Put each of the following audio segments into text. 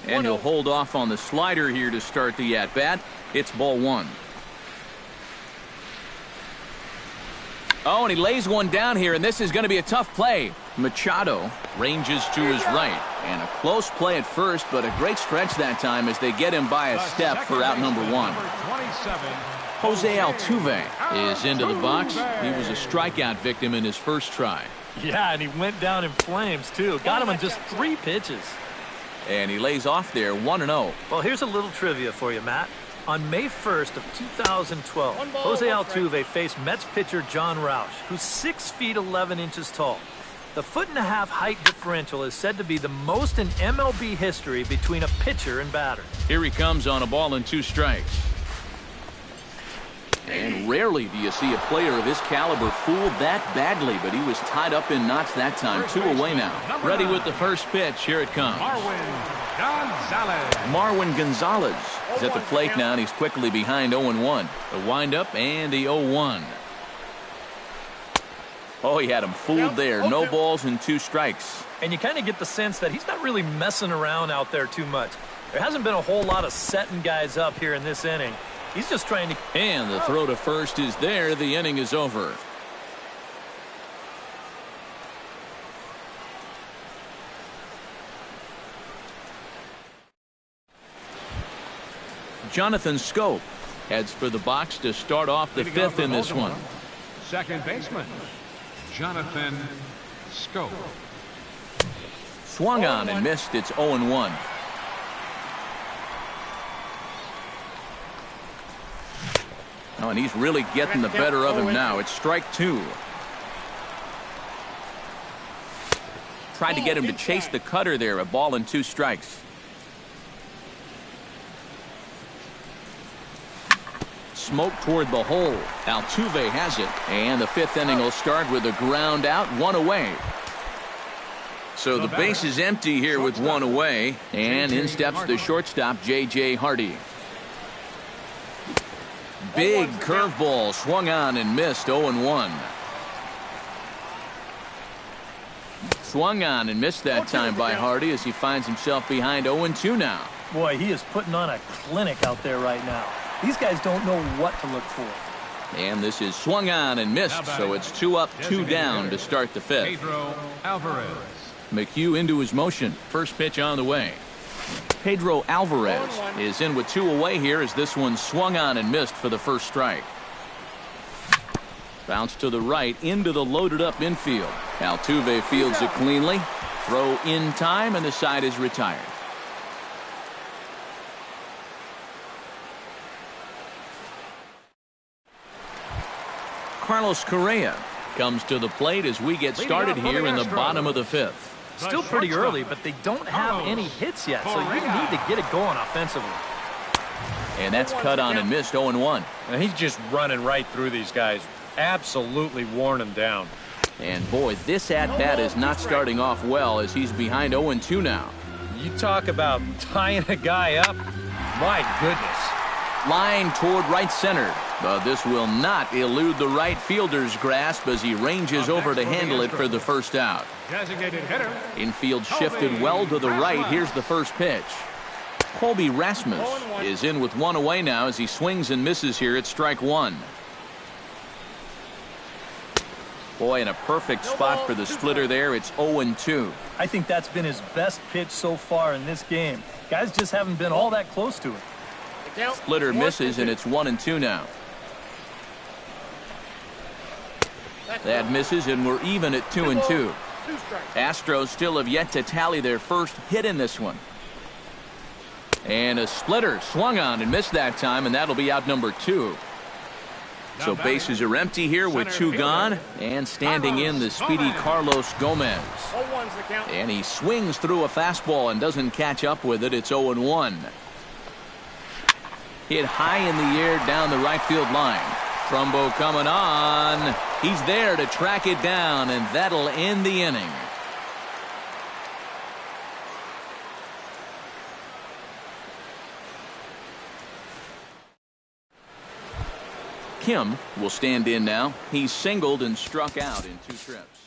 And he'll hold off on the slider here to start the at-bat. It's ball one. Oh, and he lays one down here, and this is going to be a tough play. Machado ranges to his right. And a close play at first, but a great stretch that time as they get him by a step for out number one. Jose Altuve is into the box. He was a strikeout victim in his first try. Yeah, and he went down in flames, too. Got him in just 3 pitches. And he lays off there 1-0. Well, here's a little trivia for you, Matt. On May 1st of 2012, Jose Altuve faced Mets pitcher John Roush, who's 6 feet 11 inches tall. The 1.5-foot height differential is said to be the most in MLB history between a pitcher and batter. Here he comes on a ball and 2 strikes. And rarely do you see a player of his caliber fooled that badly, but he was tied up in knots that time. 2 away now. Ready with the first pitch. Here it comes. Marwin Gonzalez is at the plate now, and he's quickly behind 0-1. The windup and the 0-1. Oh, he had him fooled there. No balls and 2 strikes. And you kind of get the sense that he's not really messing around out there too much. There hasn't been a whole lot of setting guys up here in this inning. He's just trying to... And the throw to first is there. The inning is over. Jonathan Scope heads for the box to start off the 5th in this one. Second baseman, Jonathan Scope. Swung on and missed. It's 0-1. Oh, and he's really getting the better of him now. It's strike 2. Tried to get him to chase the cutter there. A ball and 2 strikes. Smoke toward the hole. Altuve has it. And the 5th inning will start with a ground out, 1 away. So the base is empty here with 1 away. And in steps the shortstop, J.J. Hardy. Big curveball swung on and missed. 0-1. Swung on and missed that time by Hardy as he finds himself behind 0-2 now. Boy, he is putting on a clinic out there right now. These guys don't know what to look for. And this is swung on and missed, so it's 2 up, 2 down to start the 5th. Pedro Alvarez. McHugh into his motion. First pitch on the way. Pedro Alvarez is in with 2 away here as this one swung on and missed for the first strike. Bounce to the right into the loaded up infield. Altuve fields it cleanly. Throw in time, and the side is retired. Carlos Correa comes to the plate as we get started here in the bottom of the 5th. Still pretty early, but they don't have any hits yet, so you need to get it going offensively. And that's cut on and missed. 0-1. And he's just running right through these guys. Absolutely worn them down. And boy, this at-bat is not starting off well as he's behind 0-2 now. You talk about tying a guy up. My goodness. Line toward right center. But this will not elude the right fielder's grasp as he ranges over to handle it for the first out. Designated hitter. Infield shifted well to the right. Here's the first pitch. Colby Rasmus is in with 1 away now as he swings and misses here at strike 1. Boy, in a perfect spot for the splitter there. It's 0-2. I think that's been his best pitch so far in this game. Guys just haven't been all that close to it. Splitter misses, and it's 1-2 now. That misses, and we're even at 2-2. Astros still have yet to tally their first hit in this one. And a splitter swung on and missed that time, and that'll be out number 2. So bases are empty here with 2 gone, and standing in the speedy Carlos Gomez. And he swings through a fastball and doesn't catch up with it. It's 0-1. Hit high in the air down the right field line. Trumbo coming on. He's there to track it down, and that'll end the inning. Kim will stand in now. He's singled and struck out in 2 trips.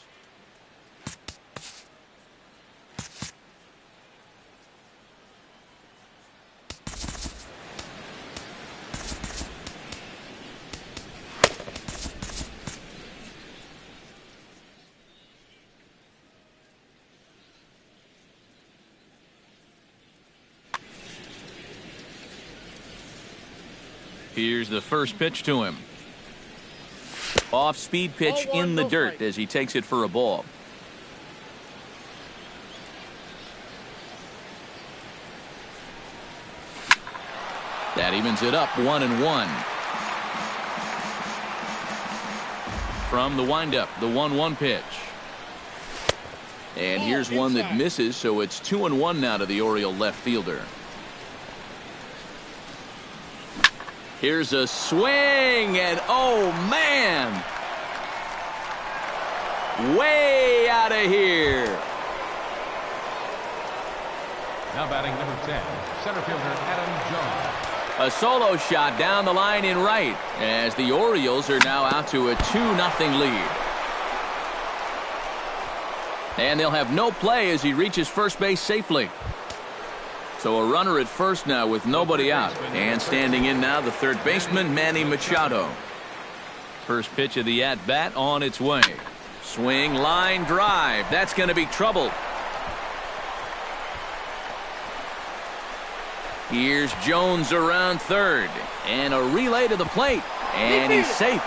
Here's the first pitch to him. Off-speed pitch in the dirt as he takes it for a ball. That evens it up 1-1. From the windup, the 1-1 pitch. And here's one that misses, so it's 2-1 now to the Oriole left fielder. Here's a swing, and oh man! Way out of here. Now batting number 10, center fielder Adam Jones. A solo shot down the line in right as the Orioles are now out to a 2-0 lead. And they'll have no play as he reaches first base safely. So a runner at first now with nobody out. And standing in now the third baseman, Manny Machado. First pitch of the at-bat on its way. Swing, line drive. That's going to be trouble. Here's Jones around third. And a relay to the plate. And he's safe.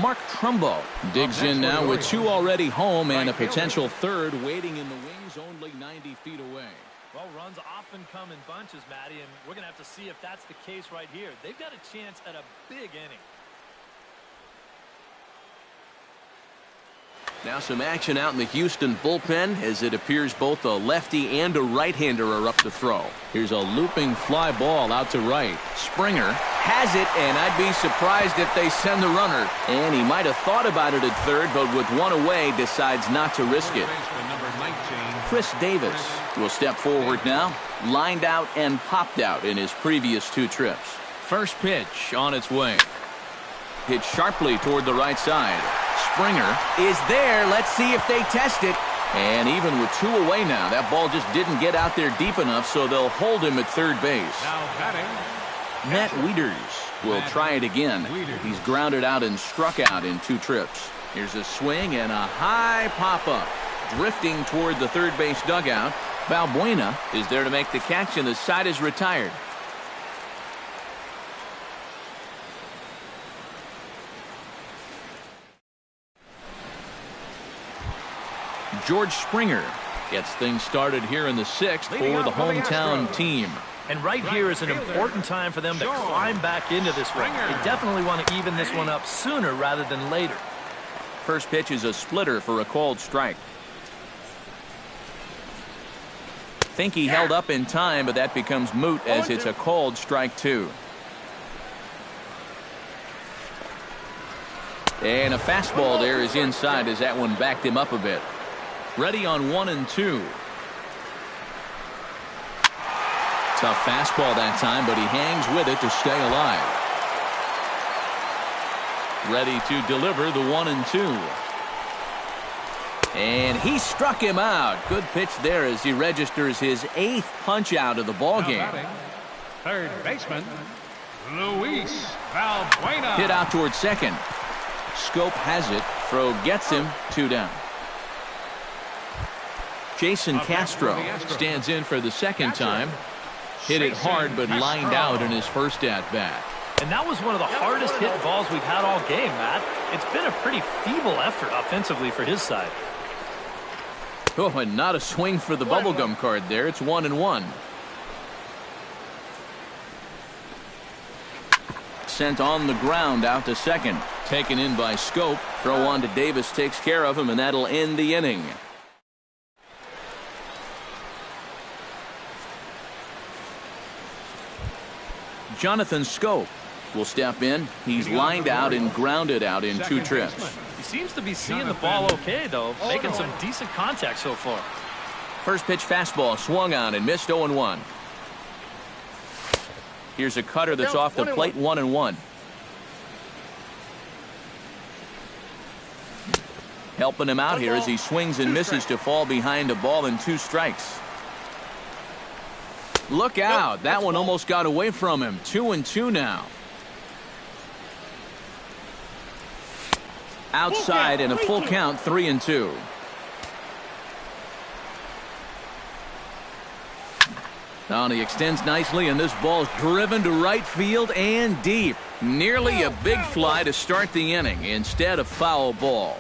Mark Trumbo digs in now with two already home and a potential third waiting in the wings only 90 feet away. Well, runs often come in bunches, Matty, and we're going to have to see if that's the case right here. They've got a chance at a big inning. Now some action out in the Houston bullpen as it appears both a lefty and a right-hander are up to throw. Here's a looping fly ball out to right. Springer has it, and I'd be surprised if they send the runner. And he might have thought about it at third, but with one away decides not to risk it. Chris Davis will step forward now. Lined out and popped out in his previous two trips. First pitch on its way. Hit sharply toward the right side. Springer is there. Let's see if they test it. And even with two away now, that ball just didn't get out there deep enough, so they'll hold him at third base. Now batting, Matt Wieters will try it again. He's grounded out and struck out in two trips. Here's a swing and a high pop-up. Drifting toward the third base dugout. Valbuena is there to make the catch, and the side is retired. George Springer gets things started here in the sixth for the hometown team. And right here is an important time for them to climb back into this one. They definitely want to even this one up sooner rather than later. First pitch is a splitter for a called strike. Think he held up in time, but that becomes moot as it's a called strike two. And a fastball there is inside as that one backed him up a bit. Ready on 1-2. Tough fastball that time, but he hangs with it to stay alive. Ready to deliver the 1-2. And he struck him out. Good pitch there as he registers his 8th punch out of the ball game. third baseman, Luis Valbuena. Hit out towards second. Scope has it. Throw gets him. 2 down. Jason Castro stands in for the second time. Hit it hard, but lined out in his first at-bat. And that was one of the hardest hit balls we've had all game, Matt. It's been a pretty feeble effort offensively for his side. Oh, and not a swing for the bubblegum card there. It's 1-1. Sent on the ground out to second. Taken in by Scope. Throw on to Davis takes care of him, and that'll end the inning. Jonathan Scope will step in. He's lined out and grounded out in 2 trips. He seems to be seeing the ball okay, though, making some decent contact so far. First pitch fastball swung on and missed 0-1. Here's a cutter that's off the plate, 1-1. Helping him out here as he swings and misses to fall behind a ball and 2 strikes. Look out. That one almost got away from him. 2-2 now. Outside and a full count, 3-2. Now he extends nicely, and this ball's driven to right field and deep. Nearly a big fly to start the inning instead of foul ball.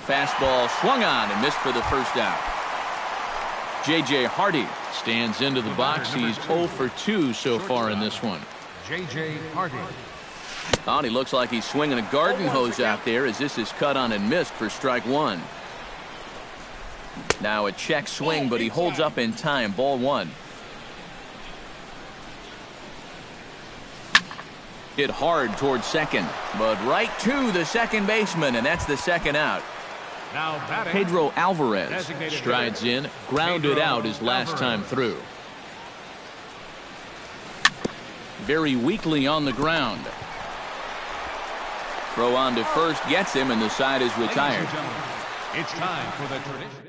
Fastball swung on and missed for the first out. J.J. Hardy stands into the box. He's 0 for 2 so far in this one. J.J. Hardy. Oh, and he looks like he's swinging a garden hose out there as this is cut on and missed for strike one. Now a check swing, but he holds up in time. Ball one. Hit hard towards second, but right to the second baseman, and that's the second out. Now batting, Pedro Alvarez designated strides hitter, in, grounded Pedro out his last Alvarez. time through. Very weakly on the ground. Throw on to first, gets him, and the side is Ladies retired. and gentlemen, it's time for the tradition.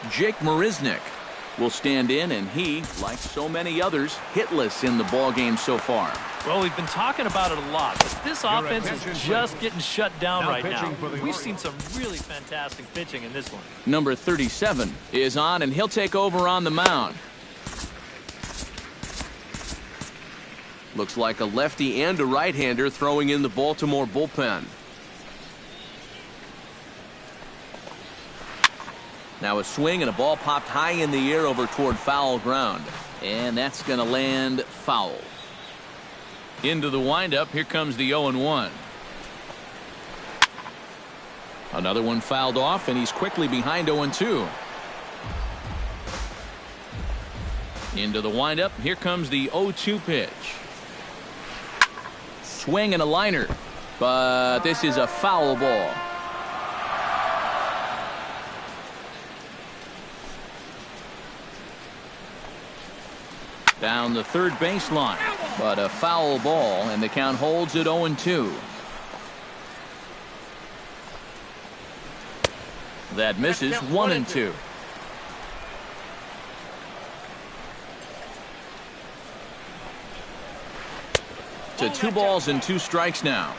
Jake Marisnick will stand in, and he, like so many others, hitless in the ballgame so far. Well, we've been talking about it a lot, but this offense attention, is just please. getting shut down Now right now. pitching for the We've Orioles. seen some really fantastic pitching in this one. Number 37 is on, and he'll take over on the mound. Looks like a lefty and a right-hander throwing in the Baltimore bullpen. Now a swing and a ball popped high in the air over toward foul ground. And that's going to land foul. Into the windup. Here comes the 0-1. Another one fouled off, and he's quickly behind 0-2. Into the windup. Here comes the 0-2 pitch. Swing and a liner. But this is a foul ball. Down the third baseline, but a foul ball, and the count holds at 0-2. That misses. 1-2. To 2 balls and 2 strikes now.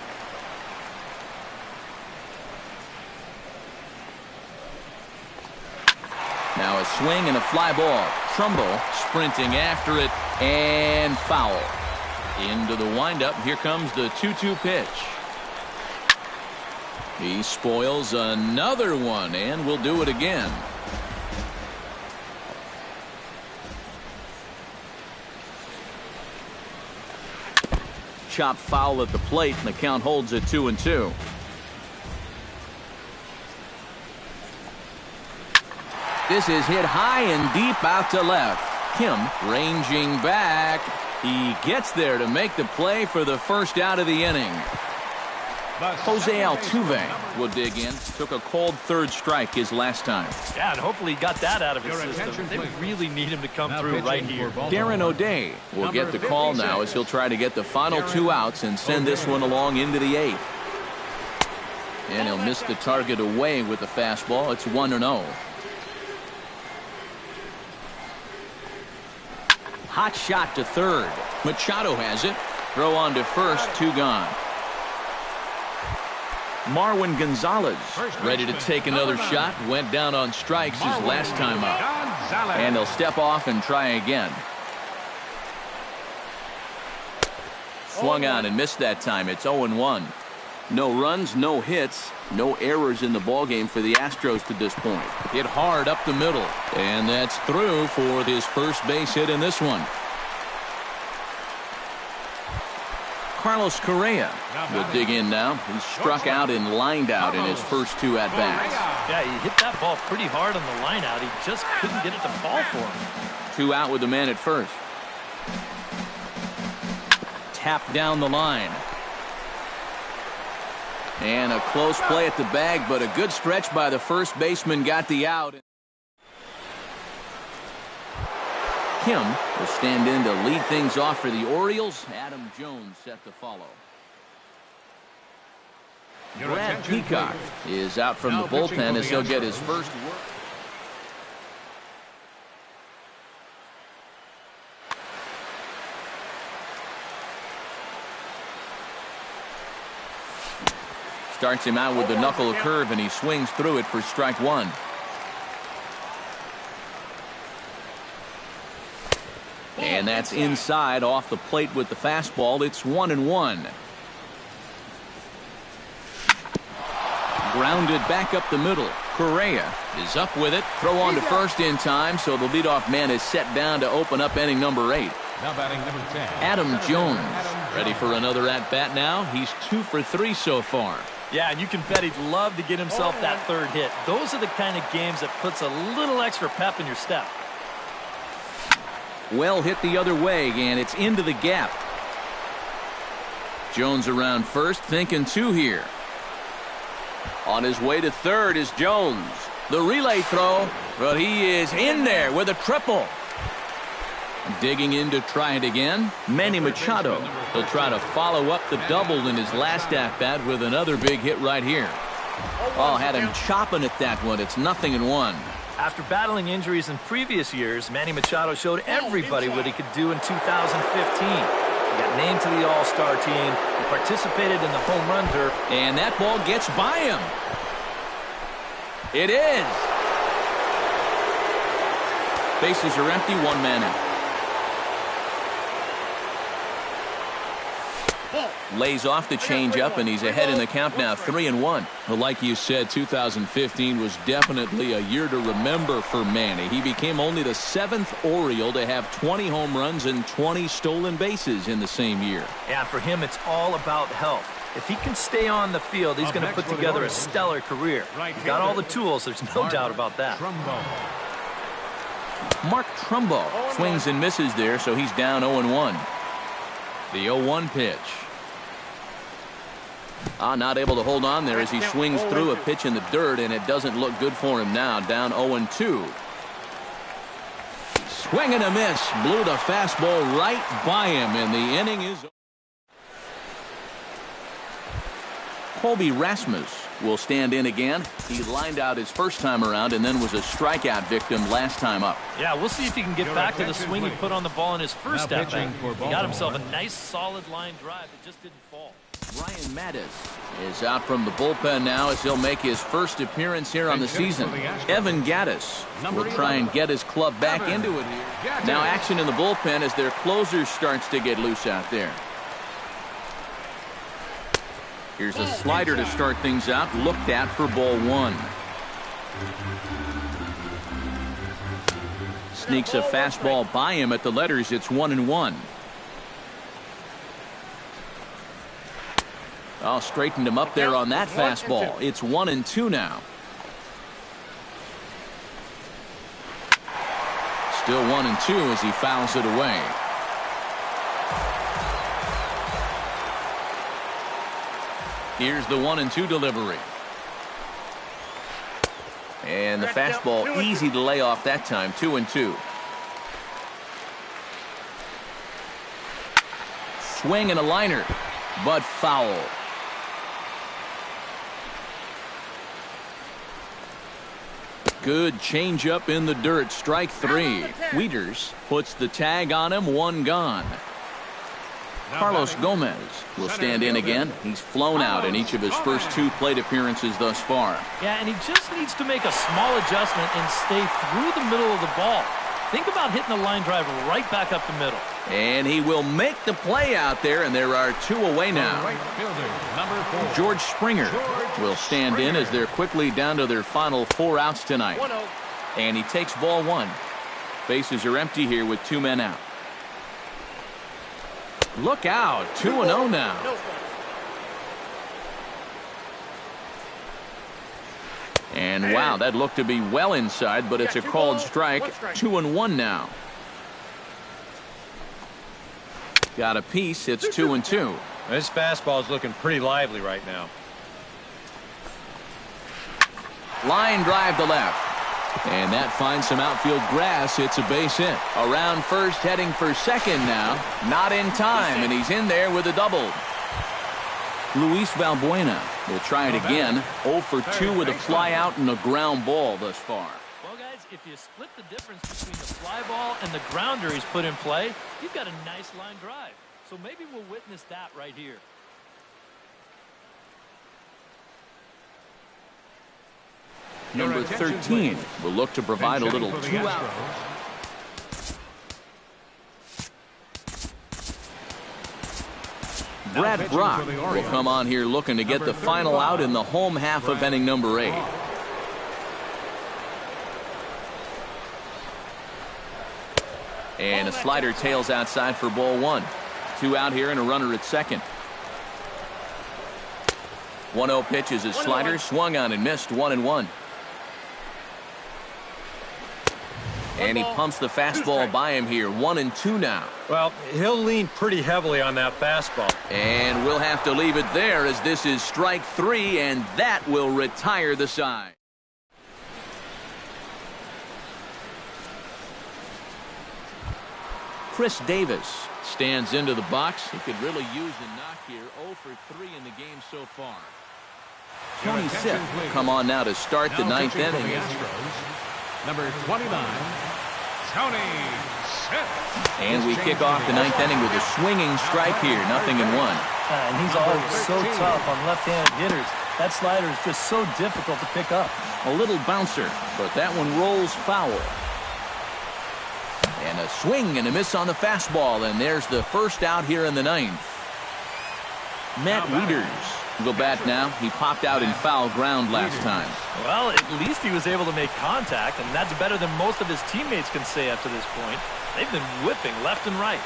Now a swing and a fly ball. Trumbo sprinting after it, and foul. Into the windup. Here comes the 2-2 pitch. He spoils another one, and will do it again. Chop foul at the plate, and the count holds at 2-2. This is hit high and deep out to left. Kim ranging back. He gets there to make the play for the first out of the inning. Jose Altuve will dig in. Took a cold third strike his last time. Yeah, and hopefully he got that out of his Your system. attention, They please. really need him to come Now through right pitching here. for Baltimore. Darren O'Day will get the call now as he'll try to get the final 2 outs and send this one along into the 8th. And he'll miss the target away with the fastball. It's 1-0. Hot shot to third. Machado has it. Throw on to first. 2 gone. Marwin Gonzalez ready to take another shot. Went down on strikes his last time up. Gonzalez. And he'll step off and try again. Swung on and missed that time. It's 0-1. No runs, no hits, no errors in the ballgame for the Astros to this point. Hit hard up the middle. And that's through for his first base hit in this one. Carlos Correa will dig in now. He's struck out and lined out in his first 2 at-bats. Yeah, he hit that ball pretty hard on the line out. He just couldn't get it to fall for him. 2 out with the man at first. Tap down the line. And a close play at the bag, but a good stretch by the first baseman got the out. Kim will stand in to lead things off for the Orioles. Adam Jones set to follow. Your Brad attention, Peacock please. is out from Now the pitching bullpen for as the he'll get his Astros. first work. Starts him out with the knuckle curve, and he swings through it for strike 1. And that's inside off the plate with the fastball. It's 1-1. Grounded back up the middle. Correa is up with it. Throw on to first in time, so the leadoff man is set down to open up inning number 8. Now batting number 10. Adam Jones ready for another at-bat now. He's 2 for 3 so far. Yeah, and you can bet he'd love to get himself that third hit. Those are the kind of games that puts a little extra pep in your step. Well hit the other way, and it's into the gap. Jones around first, thinking 2 here. On his way to third is Jones. The relay throw, but he is in there with a triple. Digging in to try it again, Manny Machado. He'll try to follow up the double in his last at-bat with another big hit right here. Oh, had him chopping at that one. It's 0-1. After battling injuries in previous years, Manny Machado showed everybody what he could do in 2015. He got named to the All-Star team. He participated in the home run derby. And that ball gets by him. It is. Bases are empty, 1 man out. Lays off the changeup, and he's ahead in the count now, 3-1. Well, like you said, 2015 was definitely a year to remember for Manny. He became only the 7th Oriole to have 20 home runs and 20 stolen bases in the same year. Yeah, for him, it's all about health. If he can stay on the field, he's going to put together a stellar career. He's got all the tools, there's no doubt about that. Mark Trumbo swings and misses there, so he's down 0-1. The 0-1 pitch. Not able to hold on there as he swings through a pitch in the dirt, and it doesn't look good for him now. Down 0-2. Swing and a miss. Blew the fastball right by him, and the inning is over. Colby Rasmus will stand in again. He lined out his first time around and then was a strikeout victim last time up. Yeah, we'll see if he can get back to the swing he put on the ball in his first at-bat. He got himself a nice solid line drive that just didn't fall. Brian Mattis is out from the bullpen now as he'll make his first appearance here on the season. Evan Gattis will try and get his club back into it here. Now action in the bullpen as their closer starts to get loose out there. Here's a slider to start things out, looked at for ball 1. Sneaks a fastball by him at the letters. It's 1-1. Oh, straightened him up there on that fastball. It's 1-2 now. Still 1-2 as he fouls it away. Here's the 1-2 delivery. And the fastball easy to lay off that time. 2-2. Swing and a liner, but foul. Good changeup in the dirt. Strike 3. Wieters puts the tag on him. 1 gone. Carlos Gomez will stand in again. He's flown out in each of his first 2 plate appearances thus far. Yeah, and he just needs to make a small adjustment and stay through the middle of the ball. Think about hitting the line drive right back up the middle. And he will make the play out there, and there are 2 away now. George Springer will stand in as they're quickly down to their final 4 outs tonight. And he takes ball 1. Bases are empty here with 2 men out. Look out, 2-0 now. And wow, that looked to be well inside, but it's a called strike. 2-1 now. Got a piece. It's 2-2. This fastball is looking pretty lively right now. Line drive to left. And that finds some outfield grass. It's a base hit. Around first, heading for second now. Not in time, and he's in there with a double. Luis Valbuena will try it again. 0 for 2 with a fly out and a ground ball thus far. Well, guys, if you split the difference between the fly ball and the grounder he's put in play, you've got a nice line drive. So maybe we'll witness that right here. Number 13 will look to provide a little 2-out. Brad pitching Brock for the will Orioles, come on here looking to get the number final out in the home half of Brad inning number 8. Brock. And a slider tails outside for ball 1. 2 out here and a runner at second. 1-0 pitch is a slider, swung on and missed, 1-1. And he pumps the fastball by him here, 1-2 now. Well, he'll lean pretty heavily on that fastball. And we'll have to leave it there as this is strike 3, and that will retire the side. Chris Davis stands into the box. He could really use a knock here. 0 for 3 in the game so far. Tony Sipp come on now to start the ninth pitching for inning. the Astros, number 29, Tony Sipp. And we kick off the ninth inning with a swinging strike here, 0-1. And he's always so tough on left-handed hitters. That slider is just so difficult to pick up. A little bouncer, but that one rolls foul. And a swing and a miss on the fastball, and there's the first out here in the ninth. Matt Wieters will bat now. He popped out in foul ground last time. Well, at least he was able to make contact, and that's better than most of his teammates can say up to this point. They've been whipping left and right.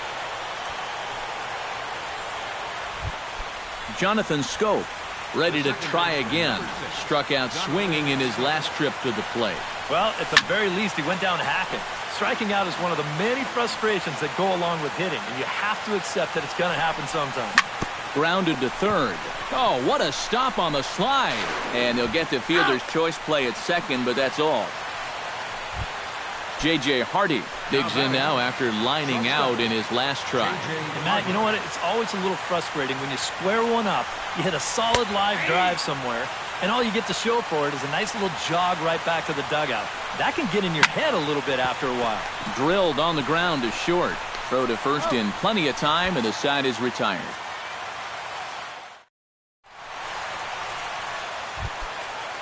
Jonathan Scope ready to try again. Struck out swinging in his last trip to the plate. Well, at the very least, he went down hacking. Striking out is one of the many frustrations that go along with hitting, and you have to accept that it's going to happen sometime. Grounded to third. Oh, what a stop on the slide. And they'll get the fielder's choice play at second, but that's all. J.J. Hardy digs in now after lining out in his last try. And Matt, you know what? It's always a little frustrating when you square one up, you hit a solid live drive somewhere, and all you get to show for it is a nice little jog right back to the dugout. That can get in your head a little bit after a while. Drilled on the ground to short. Throw to first in plenty of time, and the side is retired.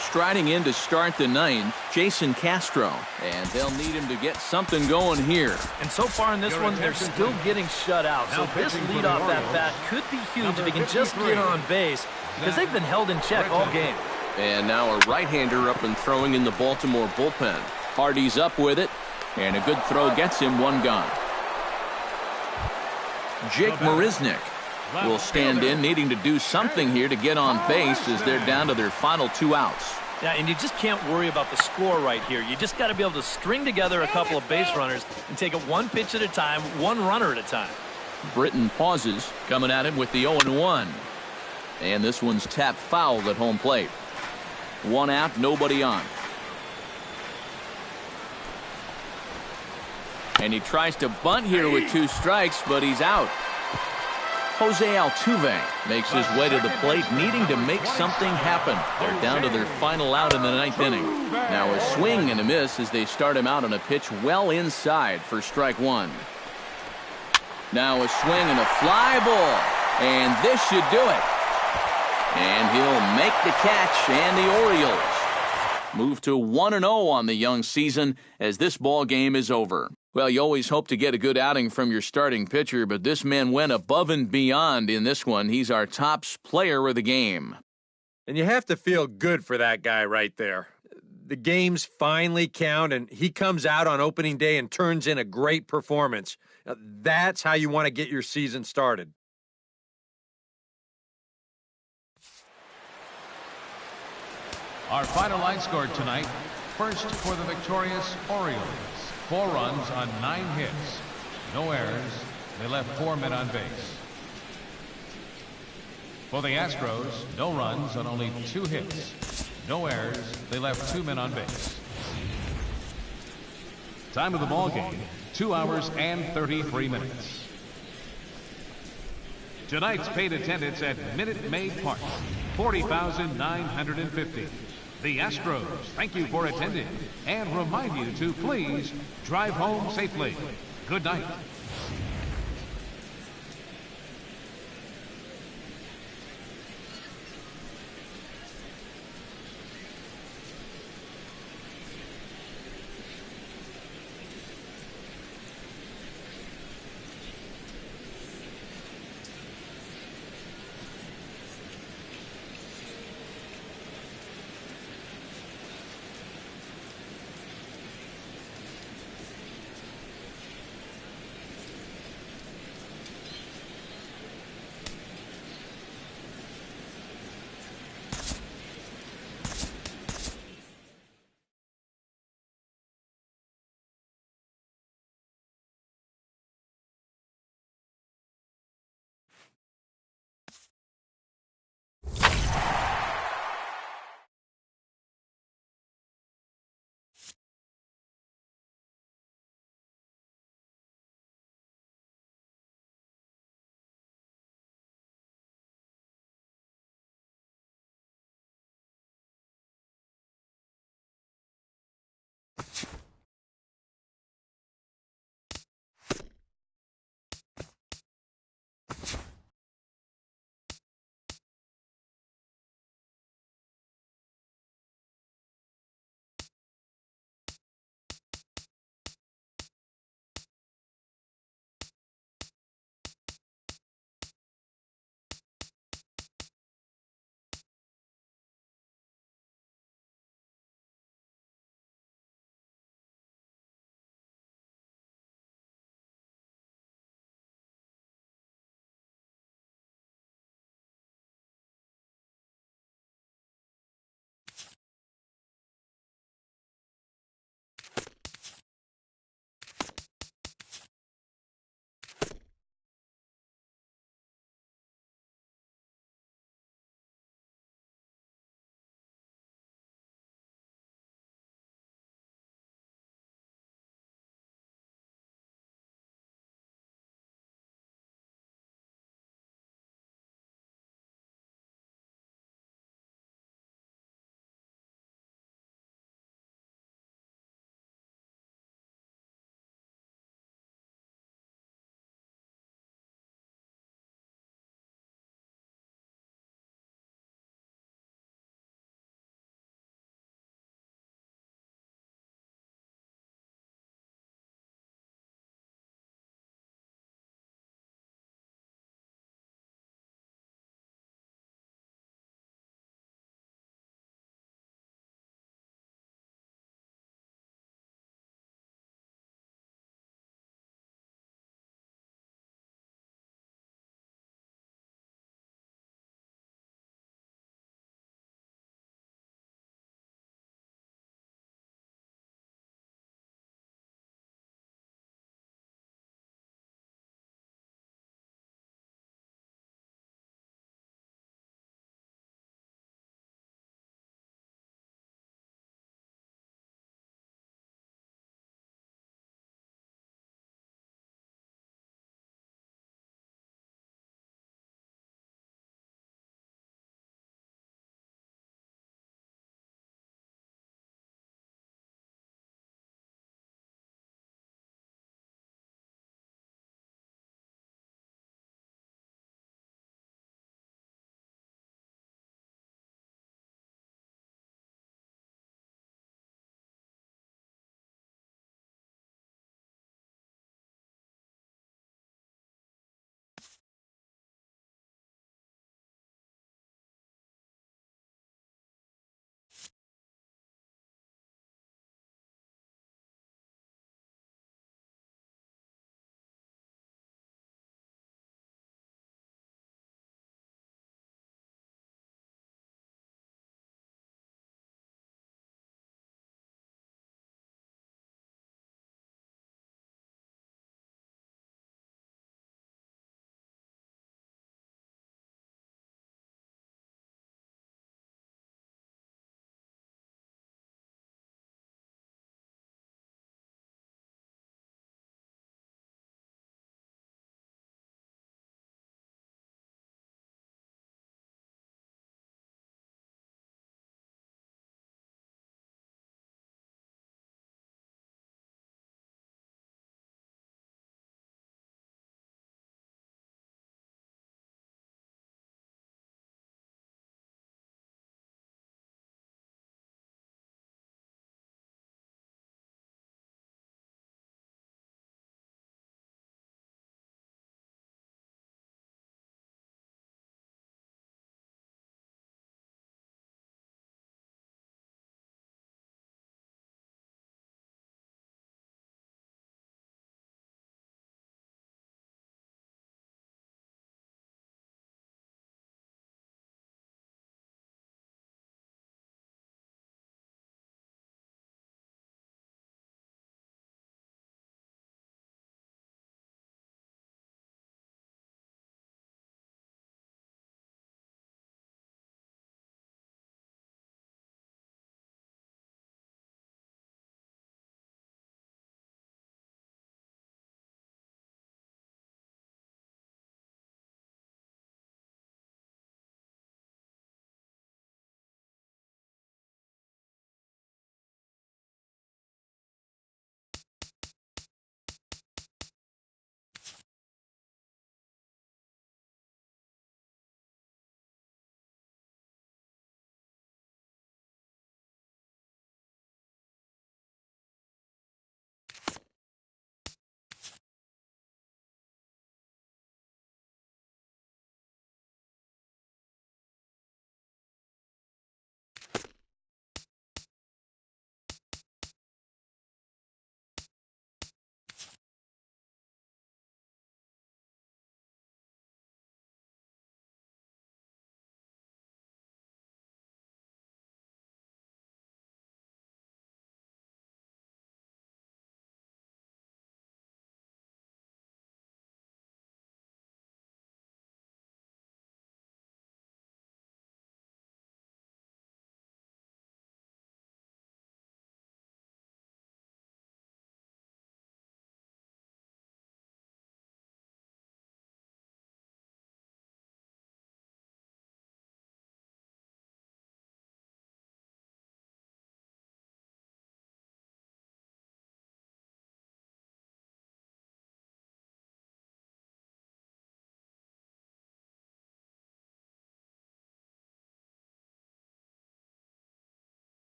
Striding in to start the ninth, Jason Castro, and they'll need him to get something going here. And so far in this one, they're still getting shut out. So this leadoff at bat could be huge if he can just get on base, because they've been held in check all game. And now a right-hander up and throwing in the Baltimore bullpen. Hardy's up with it, and a good throw gets him one gone. Jake Marisnick will stand in, needing to do something here to get on base as they're down to their final 2 outs. Yeah, and you just can't worry about the score right here. You just got to be able to string together a couple of base runners and take it one pitch at a time, one runner at a time. Britton pauses, coming at him with the 0-1. And this one's tapped foul at home plate. 1 out, nobody on. And he tries to bunt here with 2 strikes, but he's out. Jose Altuve makes his way to the plate, needing to make something happen. They're down to their final out in the ninth inning. Now a swing and a miss as they start him out on a pitch well inside for strike 1. Now a swing and a fly ball, and this should do it. And he'll make the catch, and the Orioles move to 1-0 on the young season as this ball game is over. Well, you always hope to get a good outing from your starting pitcher, but this man went above and beyond in this one. He's our top player of the game. And you have to feel good for that guy right there. The games finally count, and he comes out on opening day and turns in a great performance. Now, that's how you want to get your season started. Our final line scored tonight. First for the victorious Orioles. 4 runs on 9 hits. No errors. They left 4 men on base. For the Astros, no runs on only 2 hits. No errors. They left 2 men on base. Time of the ball game, 2 hours and 33 minutes. Tonight's paid attendance at Minute Maid Park, 40,950. The Astros thank you for attending and remind you to please drive home safely. Good night.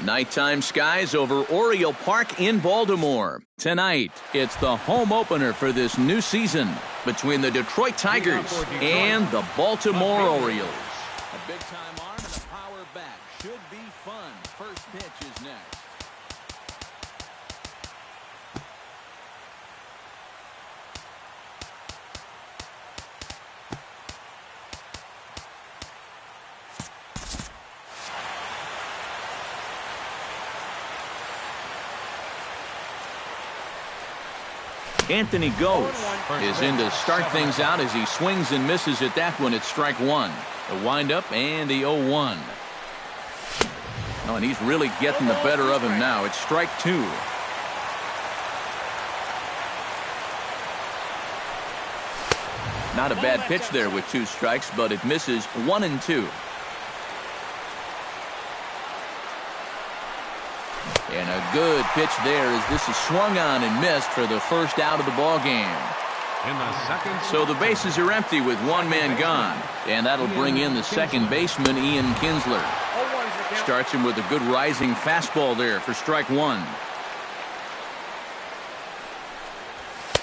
Nighttime skies over Oriole Park in Baltimore. Tonight, it's the home opener for this new season between the Detroit Tigers and the Baltimore Orioles. A big-time arm and a power bat. Should be fun. First pitch is next. Anthony Gose is in to start things out as he swings and misses at that one at strike one. The windup and the 0-1. Oh, and he's really getting the better of him now. It's strike two. Not a bad pitch there with 2 strikes, but it misses 1 and 2. And a good pitch there as this is swung on and missed for the first out of the ball game. So the bases are empty with 1 man gone, and that'll bring in the second baseman, Ian Kinsler. Starts him with a good rising fastball there for strike 1.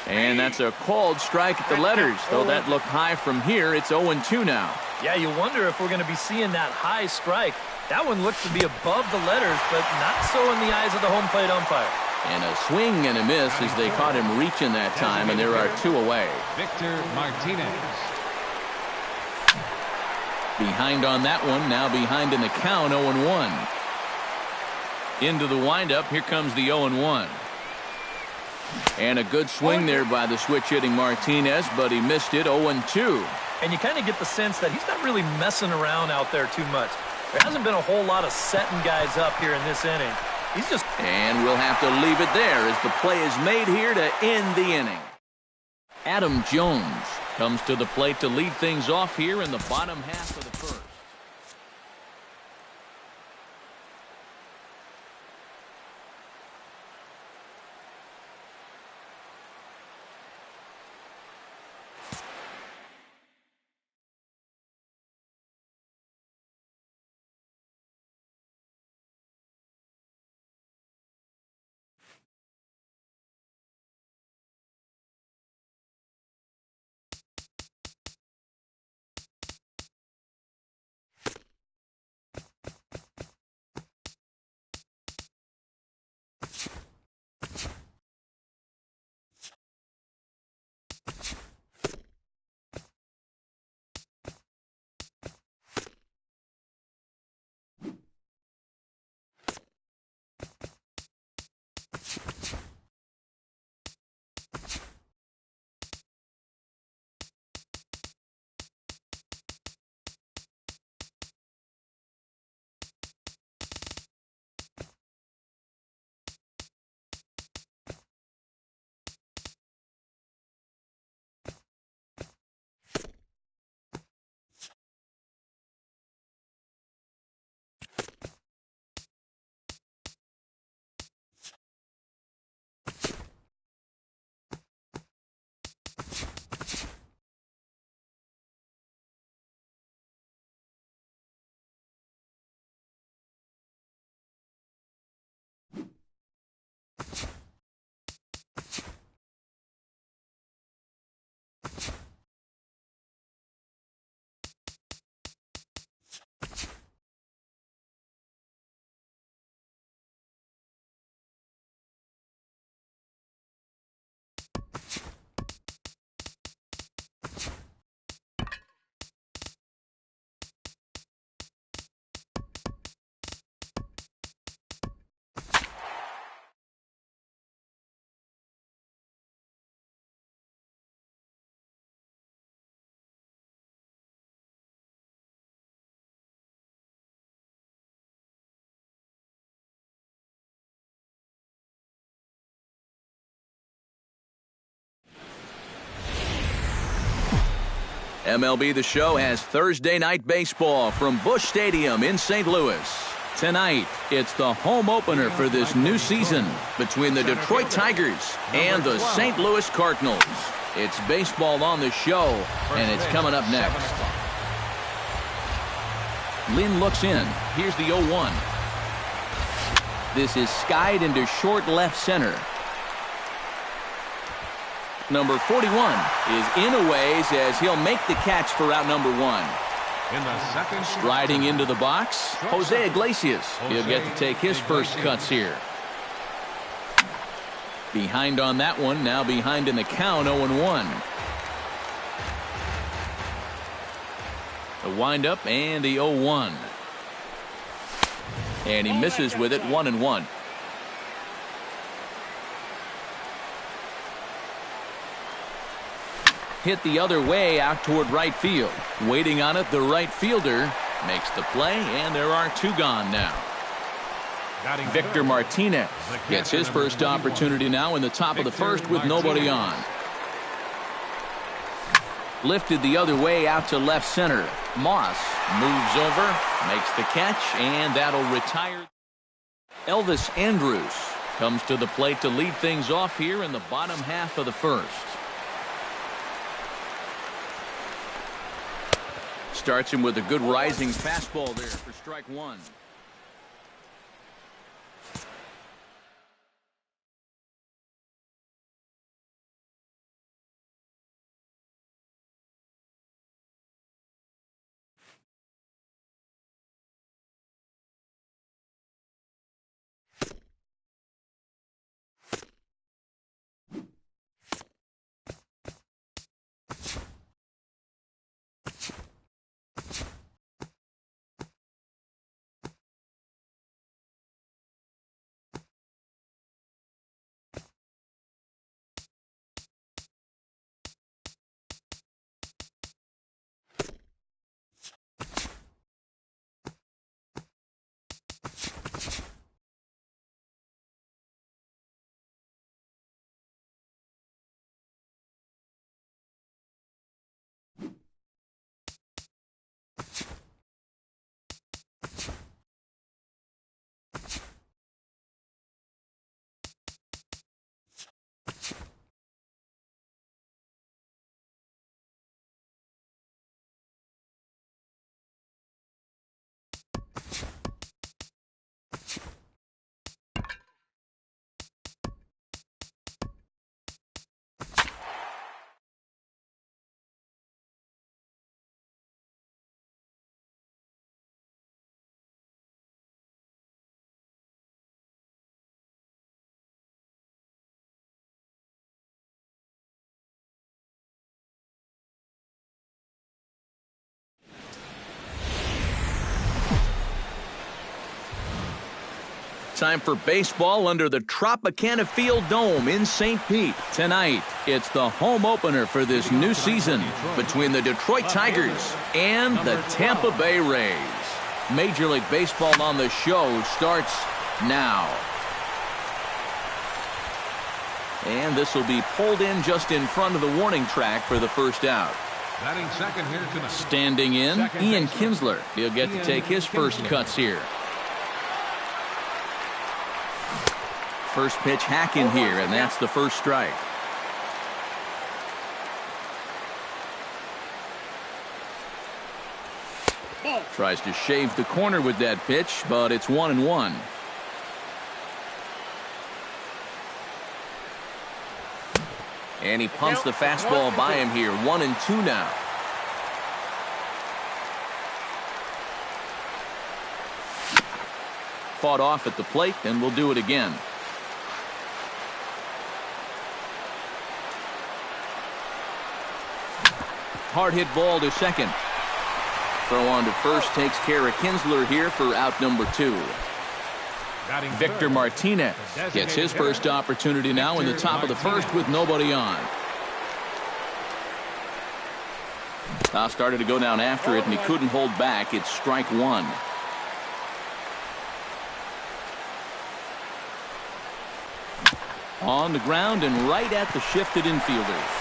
And that's a called strike at the letters, though that looked high from here. It's 0-2 now. Yeah, you wonder if we're going to be seeing that high strike. That one looks to be above the letters, but not so in the eyes of the home plate umpire. And a swing and a miss as they caught him reaching that time, and there are 2 away. Victor Martinez. Behind on that one, now behind in the count, 0-1. Into the windup, here comes the 0-1. And a good swing there by the switch-hitting Martinez, but he missed it, 0-2. And you kind of get the sense that he's not really messing around out there too much. There hasn't been a whole lot of setting guys up here in this inning. He's just... And we'll have to leave it there as the play is made here to end the inning. Adam Jones comes to the plate to lead things off here in the bottom half of the first. MLB The Show has Thursday night baseball from Busch Stadium in St. Louis. Tonight, it's the home opener for this new season between the Detroit Tigers and the St. Louis Cardinals. It's baseball on the show, and it's coming up next. Lynn looks in. Here's the 0-1. This is skied into short left center. Number 41 is in a ways as he'll make the catch for out number 1. In the second Striding into the box, Jose Iglesias. He'll get to take his first cuts here. Behind on that one, now behind in the count, 0-1. The windup and the 0-1. And he misses with it, 1-1. Hit the other way out toward right field. Waiting on it, the right fielder makes the play, and there are 2 gone now. Victor Martinez gets his first opportunity now in the top of the first with nobody on. Lifted the other way out to left center. Moss moves over, makes the catch, and that'll retire. Elvis Andrus comes to the plate to lead things off here in the bottom half of the first. Starts him with a good rising fastball there for strike 1. Time for baseball under the Tropicana Field Dome in St. Pete. Tonight, it's the home opener for this new season between the Detroit Tigers and the Tampa Bay Rays. Major League Baseball on the show starts now. And this will be pulled in just in front of the warning track for the first out. Batting second here tonight. Standing in, Ian Kinsler. He'll get to take his first cuts here. First pitch hack in here, and that's the first strike. Tries to shave the corner with that pitch, but it's 1-1. And he pumps the fastball by him here. 1-2 now. Fought off at the plate, and we'll do it again. Hard hit ball to second. Throw on to first takes care of Kinsler here for out number 2. Victor Martinez gets his first opportunity now in the top of the first with nobody on. Started to go down after it, and he couldn't hold back. It's strike 1. On the ground and right at the shifted infielders.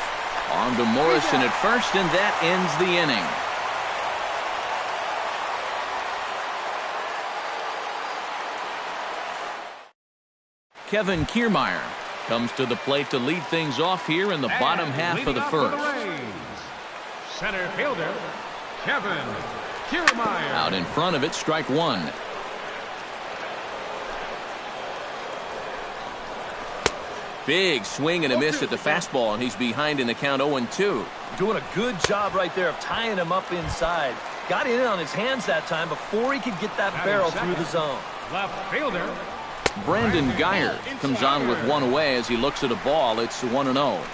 On to Morrison at first, and that ends the inning. Kevin Kiermaier comes to the plate to lead things off here in the bottom half of the first. Center fielder, Kevin Kiermaier. Out in front of it, strike 1. Big swing and a miss at the fastball, and he's behind in the count 0-2. Doing a good job right there of tying him up inside. Got in on his hands that time before he could get that barrel through the zone. Left fielder. Brandon Geyer comes on with one away as he looks at a ball. It's 1-0.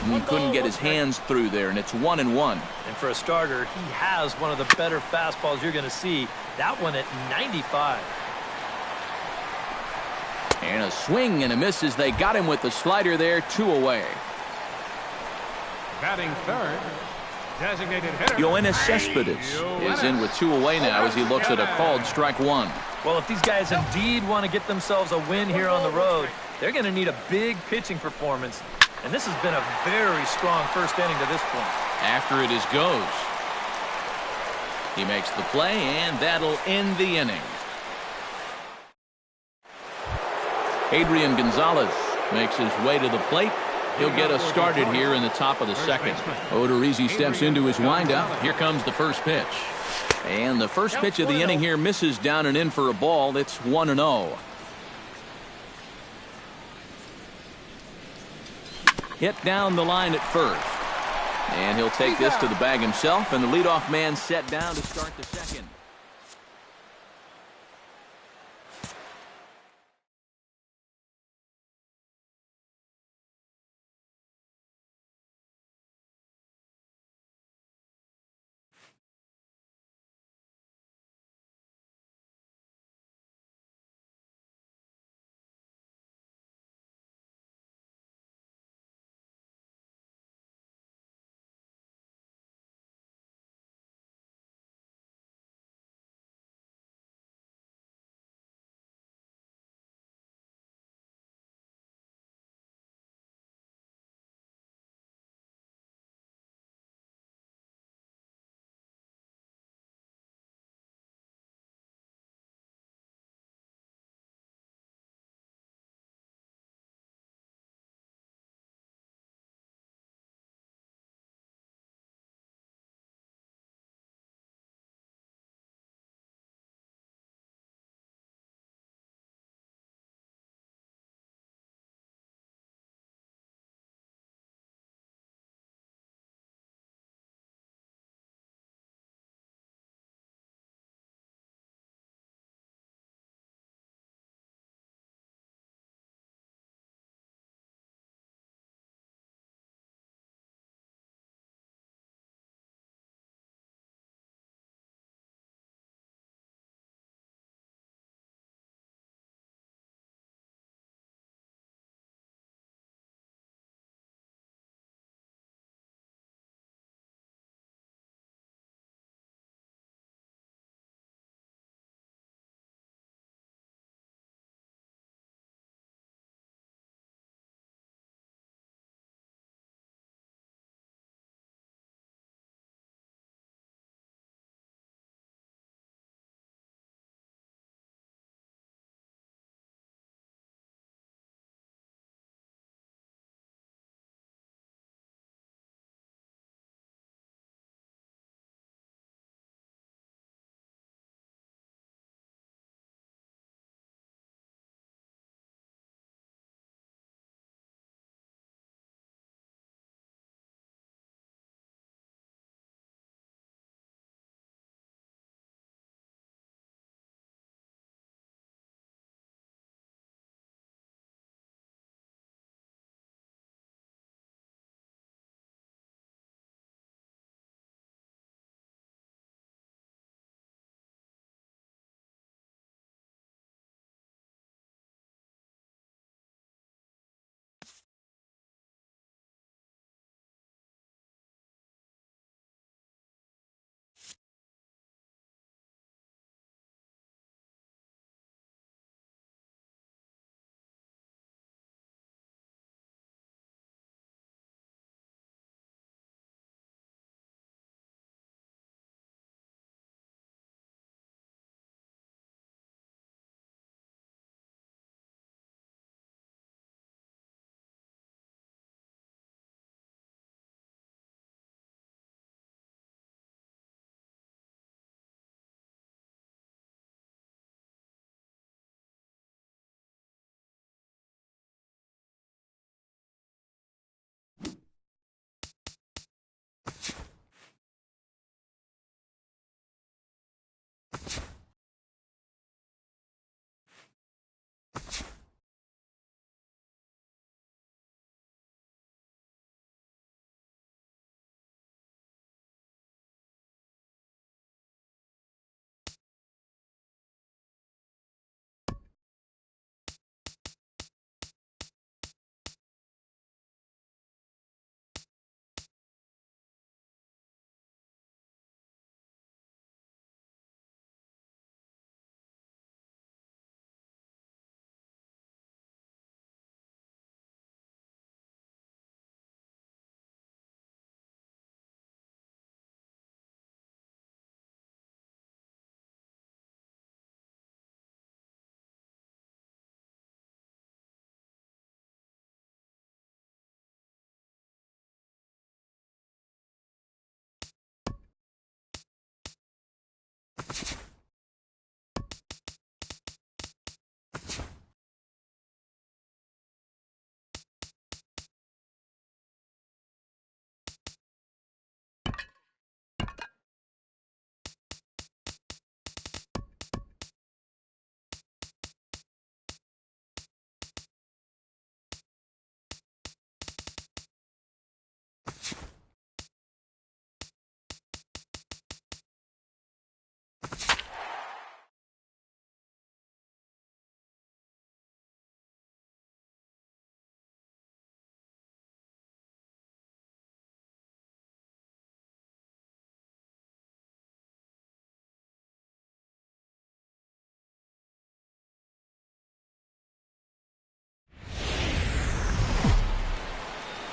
He couldn't get his hands through there, and it's 1-1. And for a starter, he has one of the better fastballs you're going to see. That one at 95. And a swing and a miss as they got him with the slider there, 2 away. Batting third. Designated hitter. Yoenis Cespedes is in with 2 away now as he looks at a called strike 1. Well, if these guys indeed want to get themselves a win here on the road, they're going to need a big pitching performance. And this has been a very strong first inning to this point. After it is goes. He makes the play, and that'll end the inning. Adrian Gonzalez makes his way to the plate. He'll get us started here in the top of the second. Odorizzi steps into his windup. Here comes the first pitch. And the first pitch of the inning here misses down and in for a ball. It's 1-0. Hit down the line at first. And he'll take this to the bag himself, and the leadoff man set down to start the second.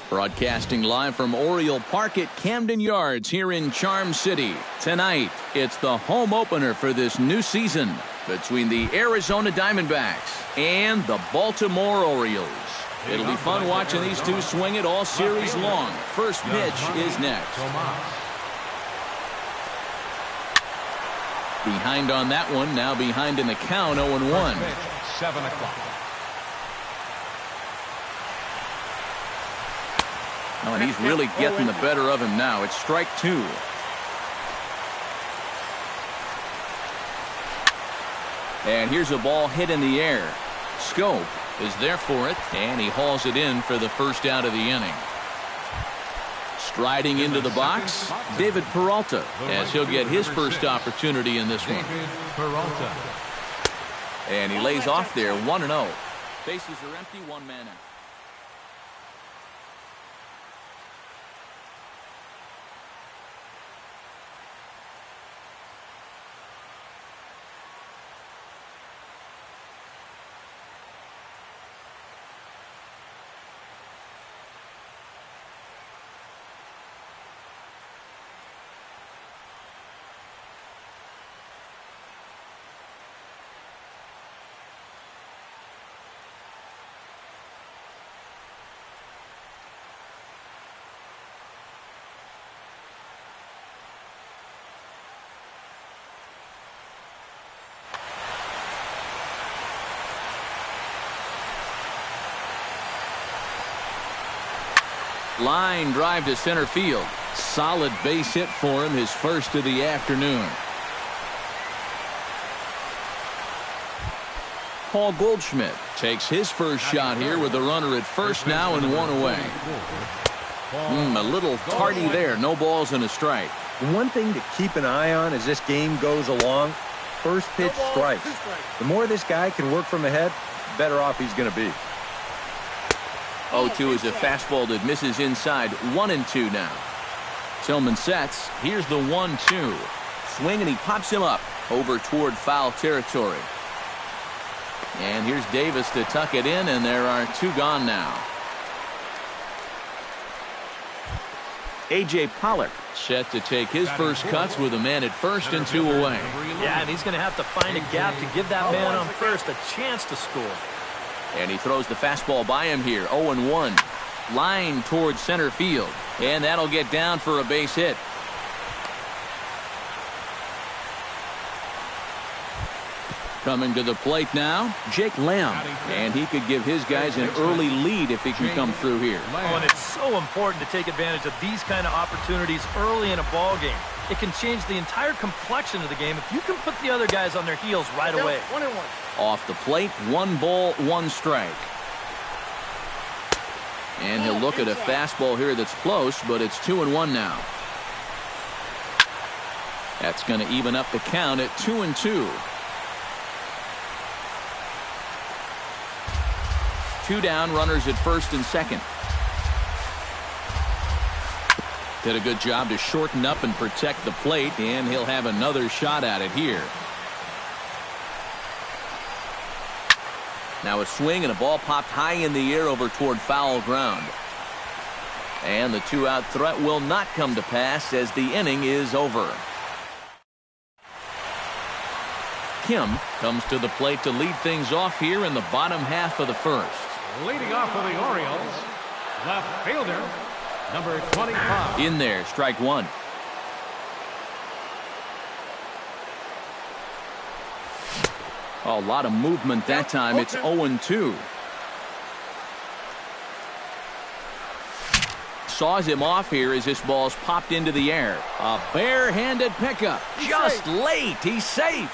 Broadcasting live from Oriole Park at Camden Yards here in Charm City. Tonight, it's the home opener for this new season between the Arizona Diamondbacks and the Baltimore Orioles. It'll be fun watching these two swing it all series long. First pitch is next. Behind on that one, now behind in the count, 0-1. 7 o'clock. Oh, and he's really getting the better of him now. It's strike 2. And here's a ball hit in the air. Scope is there for it, and he hauls it in for the first out of the inning. Striding into the box, David Peralta, as he'll get his first opportunity in this one. Peralta. And he lays off there, 1-0. Bases are empty, one man out. Line drive to center field. Solid base hit for him, his first of the afternoon. Paul Goldschmidt takes his first shot here with the runner at first now and one away. A little tardy there. No balls and a strike. The one thing to keep an eye on as this game goes along, first pitch strikes. The more this guy can work from ahead, the better off he's going to be. 0-2 is a fastball that misses inside. 1-2 now. Tillman sets. Here's the 1-2. Swing, and he pops him up over toward foul territory. And here's Davis to tuck it in, and there are 2 gone now. A.J. Pollock set to take his first cuts with a man at first and 2 away. Yeah, and he's going to have to find a gap to give that man on first a chance to score. And he throws the fastball by him here. 0-1. Line towards center field. And that'll get down for a base hit. Coming to the plate now, Jake Lamb. And he could give his guys an early lead if he can come through here. Oh, and it's so important to take advantage of these kind of opportunities early in a ball game. It can change the entire complexion of the game if you can put the other guys on their heels right away. 1-1. Off the plate, 1 ball, 1 strike. And he'll look at a fastball here that's close, but it's 2-1 now. That's going to even up the count at 2-2. 2 down, runners at first and second. Did a good job to shorten up and protect the plate, and he'll have another shot at it here. Now a swing and a ball popped high in the air over toward foul ground. And the 2-out threat will not come to pass as the inning is over. Kim comes to the plate to lead things off here in the bottom half of the first. Leading off for the Orioles, left fielder, number 25. In there, strike 1. A lot of movement that time. It's 0-2. Saws him off here as this ball's popped into the air. A barehanded pickup. Just late. He's safe.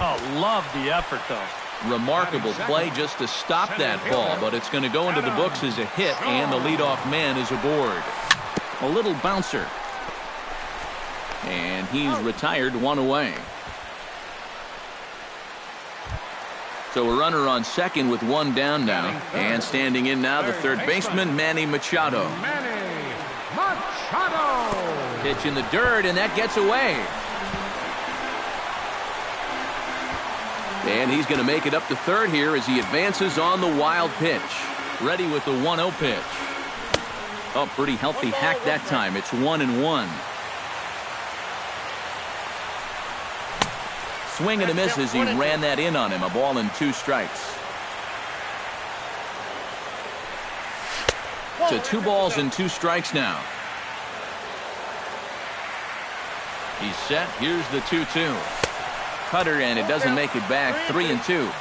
Oh, love the effort, though. Remarkable play just to stop that ball, but it's going to go into the books as a hit, and the leadoff man is aboard. A little bouncer. And he's retired, 1 away. So a runner on second with 1 down now. And standing in now, the third baseman, Manny Machado. Manny Machado. Pitch in the dirt, and that gets away. And he's going to make it up to third here as he advances on the wild pitch. Ready with the 1-0 pitch. Oh, pretty healthy hack that time. It's 1-1. Swing and a miss as he ran that in on him. A ball and 2 strikes. So 2 balls and 2 strikes now. He's set. Here's the 2-2. Cutter, and it doesn't make it back. 3-2.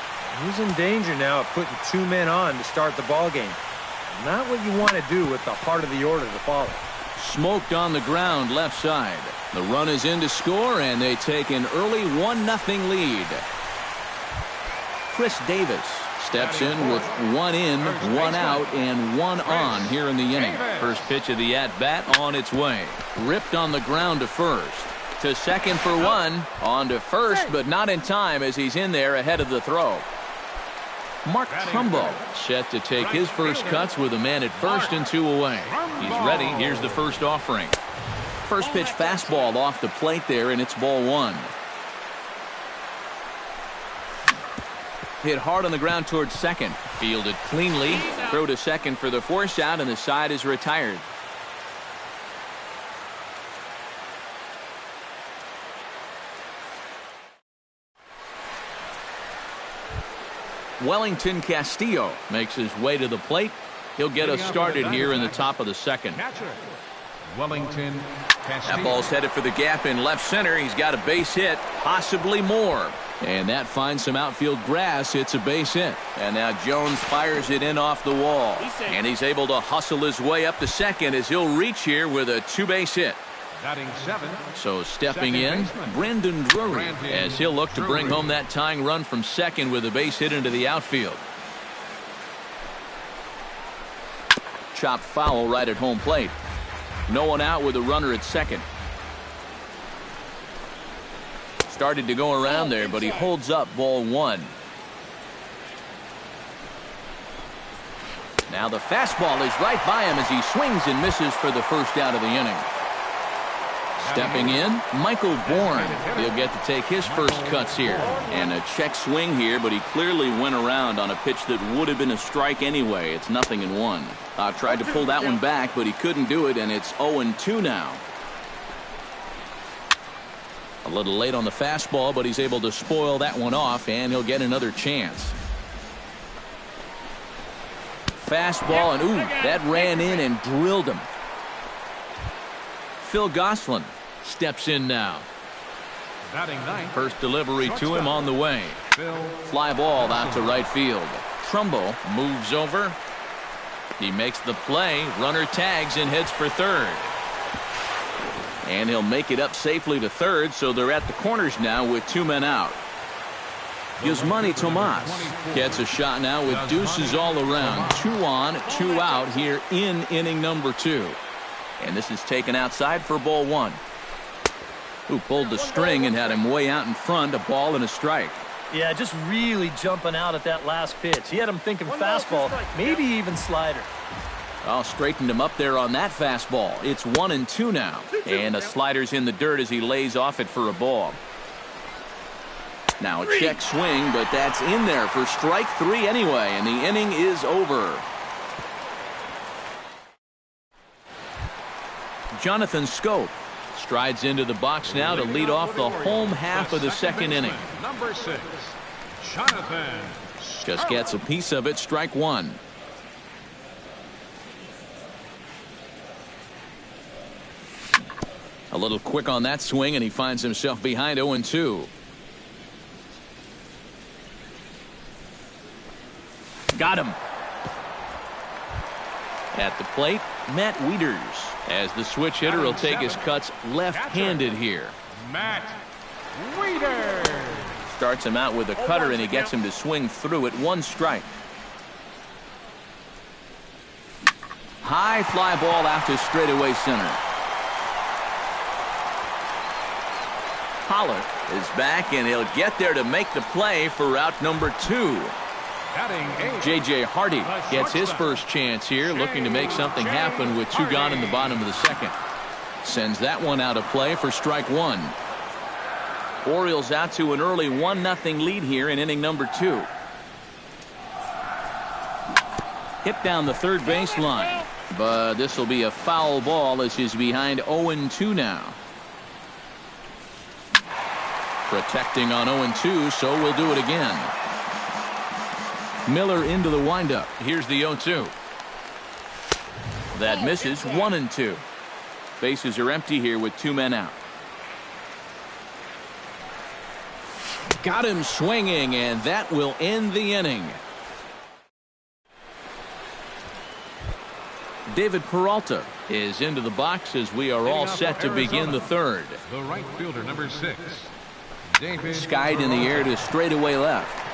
He's in danger now of putting 2 men on to start the ball game. Not what you want to do with the heart of the order to follow. Smoked on the ground left side. The run is in to score, and they take an early 1-0 lead. Chris Davis steps in with 1 in, 1 out, and 1 on here in the inning. First pitch of the at-bat on its way. Ripped on the ground to first. To second for 1. On to first, but not in time as he's in there ahead of the throw. Mark Trumbo set to take his first cuts with a man at first and 2 away. He's ready. Here's the first offering. First pitch fastball off the plate there, and it's ball 1. Hit hard on the ground towards second. Fielded cleanly. Throw to second for the force out, and the side is retired. Wellington Castillo makes his way to the plate. He'll get us started here in the top of the second. Wellington Castillo. That ball's headed for the gap in left center. He's got a base hit, possibly more. And that finds some outfield grass. It's a base hit. And now Jones fires it in off the wall. And he's able to hustle his way up to second as he'll reach here with a 2-base hit. Batting 7. So stepping in, Brendan Drury, as he'll look to bring home that tying run from second with a base hit into the outfield. Chopped foul right at home plate. No one out with a runner at second. Started to go around there, but he holds up ball 1. Now the fastball is right by him as he swings and misses for the first out of the inning. Stepping in, Michael Bourne. He'll get to take his first cuts here. And a check swing here, but he clearly went around on a pitch that would have been a strike anyway. It's 0-1. Tried to pull that one back, but he couldn't do it, and it's 0-2 now. A little late on the fastball, but he's able to spoil that one off, and he'll get another chance. Fastball, and ooh, that ran in and drilled him. Phil Gosselin steps in now. Batting 9. First delivery to him on the way. Phil. Fly ball out to right field. Trumbo moves over. He makes the play. Runner tags and heads for third. And he'll make it up safely to third, so they're at the corners now with 2 men out. Yasmani Tomas gets a shot now with deuces all around. 2 on, 2 out here in inning number 2. And this is taken outside for ball 1. Who pulled the string and had him way out in front, a ball and a strike. Yeah, just really jumping out at that last pitch. He had him thinking fastball, maybe even slider. Oh, straightened him up there on that fastball. It's 1-2 now. And a slider's in the dirt as he lays off it for a ball. Now a check swing, but that's in there for strike 3 anyway, and the inning is over. Jonathan Scope strides into the box now to lead off the home half of the second inning. Number 6, Jonathan Just gets a piece of it, strike 1. A little quick on that swing, and he finds himself behind 0-2. Got him. At the plate, Matt Wieters, as the switch hitter will take his cuts left-handed here. Matt Wieters Starts him out with a cutter, and he gets him to swing through it. 1 strike. High fly ball out to straightaway center. Pollock is back, and he'll get there to make the play for out number 2. J.J. Hardy gets his first chance here, looking to make something happen with 2 gone in the bottom of the second. Sends that one out of play for strike 1. Orioles out to an early 1-0 lead here in inning number 2. Hit down the third baseline. But this will be a foul ball as he's behind 0-2 now. Protecting on 0-2, so we'll do it again. Miller into the windup. Here's the 0-2. That misses. 1-2. Bases are empty here with 2 men out. Got him swinging, and that will end the inning. David Peralta is into the box as we are all set to begin the third. The right fielder, number 6. David Skied in the air to straightaway left.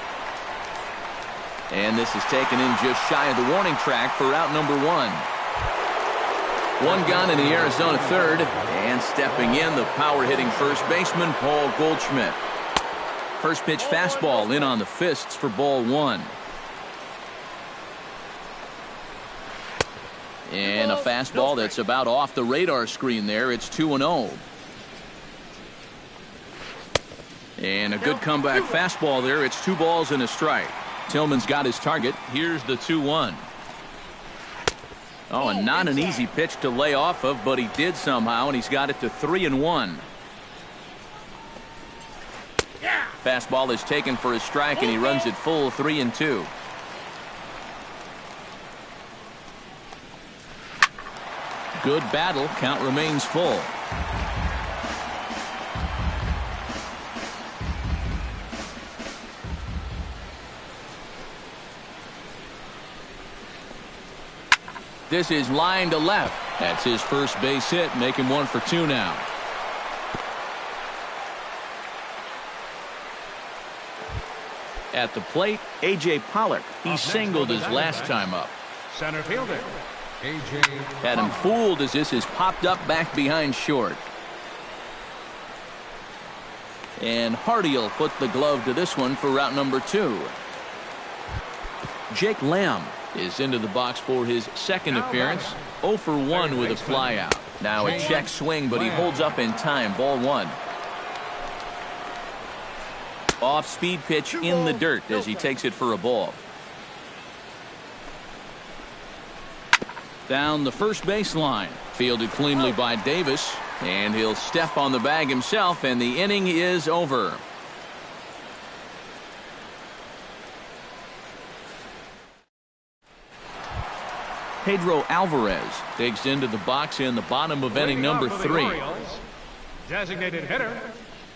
And this is taken in just shy of the warning track for out number 1. 1 gone in the Arizona third. And stepping in, the power-hitting first baseman, Paul Goldschmidt. First pitch fastball in on the fists for ball 1. And a fastball that's about off the radar screen there. It's 2-0. And a good comeback fastball there. It's 2 balls and a strike. Tillman's got his target. Here's the 2-1. Oh, and not an easy pitch to lay off of, but he did somehow, and he's got it to 3-1. Fastball is taken for a strike, and he runs it full 3-2. Good battle. Count remains full. This is line to left. That's his first base hit, making 1 for 2 now. At the plate, A.J. Pollock. He singled his last time up. Center fielder, A.J. Had him fooled as this is popped up back behind short. And Hardy will put the glove to this one for route number 2. Jake Lamb is into the box for his second appearance. 0 for 1 with a flyout. Now a check swing, but he holds up in time. Ball 1. Off-speed pitch in the dirt as he takes it for a ball. Down the first base line. Fielded cleanly by Davis. And he'll step on the bag himself, and the inning is over. Pedro Alvarez digs into the box in the bottom of inning number 3. Designated hitter,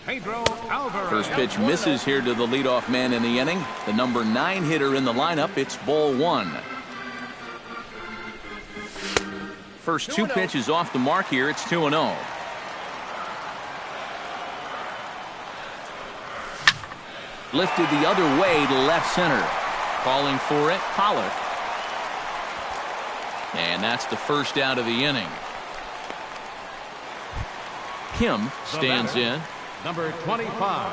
Pedro Alvarez. First pitch misses here to the leadoff man in the inning. The number 9 hitter in the lineup. It's ball 1. First 2 pitches off the mark here. It's 2-0. Lifted the other way to left center. Calling for it, Pollock. And that's the first out of the inning. Kim stands in. Number 25.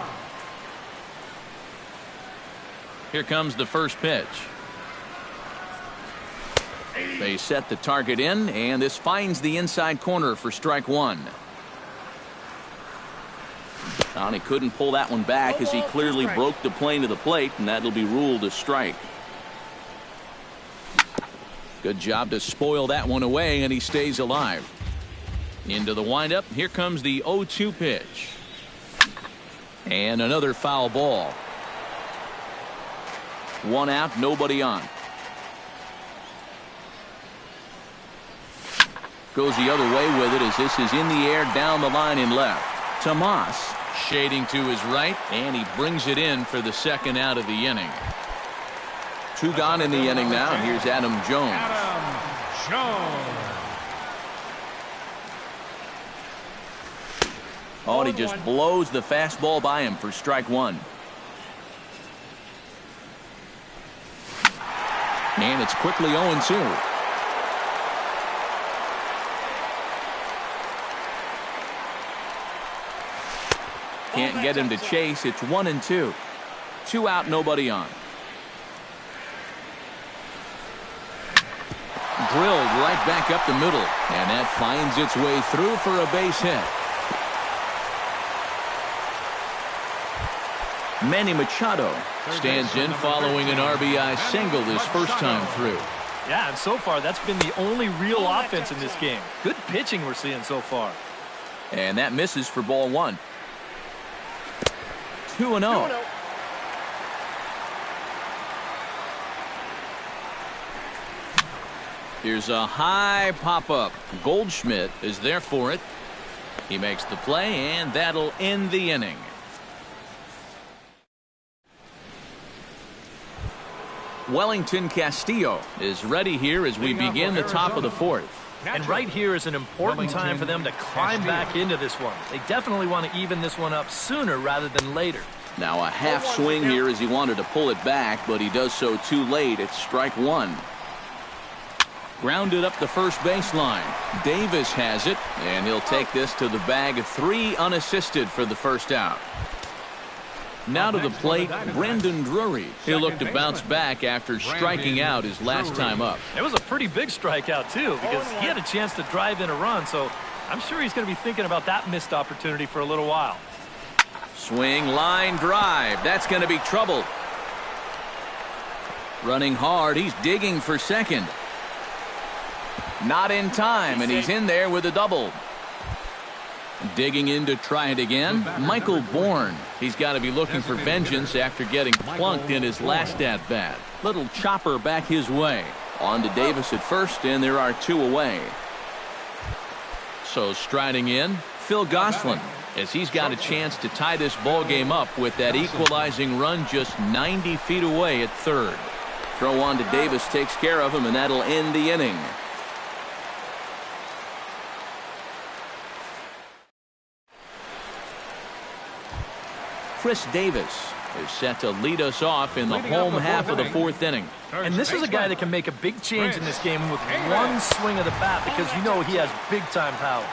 Here comes the first pitch. They set the target in, and this finds the inside corner for strike 1. And he couldn't pull that one back as he clearly broke the plane to the plate, and that'll be ruled a strike. Good job to spoil that one away, and he stays alive. Into the windup. Here comes the 0-2 pitch. And another foul ball. 1 out, nobody on. Goes the other way with it as this is in the air down the line in left. Tomas shading to his right, and he brings it in for the second out of the inning. 2 gone in the inning now. Here's Adam Jones. Adam Jones. Oh, and he just blows the fastball by him for strike 1. And it's quickly 0-2. Can't get him to chase. It's 1-2. 2 out, nobody on. Drilled right back up the middle, and that finds its way through for a base hit. Manny Machado stands in following an RBI single his first time through. Yeah, and so far, that's been the only real offense in this game. Good pitching we're seeing so far. And that misses for ball one. 2-0. Here's a high pop-up. Goldschmidt is there for it. He makes the play, and that'll end the inning. Wellington Castillo is ready here as we begin the top of the fourth. And right here is an important time for them to climb back into this one. They definitely want to even this one up sooner rather than later. Now a half swing here as he wanted to pull it back, but he does so too late. It's strike one. Grounded up the first baseline. Davis has it, and he'll take this to the bag. 3 unassisted for the first out. Now to the plate, Brendan Drury. He'll look to bounce back after striking out his last time up. It was a pretty big strikeout, too, because he had a chance to drive in a run, so I'm sure he's going to be thinking about that missed opportunity for a little while. Swing, line drive. That's going to be trouble. Running hard, he's digging for second. Not in time, and he's in there with a double. Digging in to try it again, Michael Bourne. He's got to be looking for vengeance after getting plunked in his last at-bat. Little chopper back his way. On to Davis at first, and there are 2 away. So striding in, Phil Gosselin, as he's got a chance to tie this ball game up with that equalizing run just 90 feet away at third. Throw on to Davis takes care of him, and that'll end the inning. Chris Davis is set to lead us off in the home half of the fourth inning. And this is a guy that can make a big change in this game with one swing of the bat, because you know he has big-time power.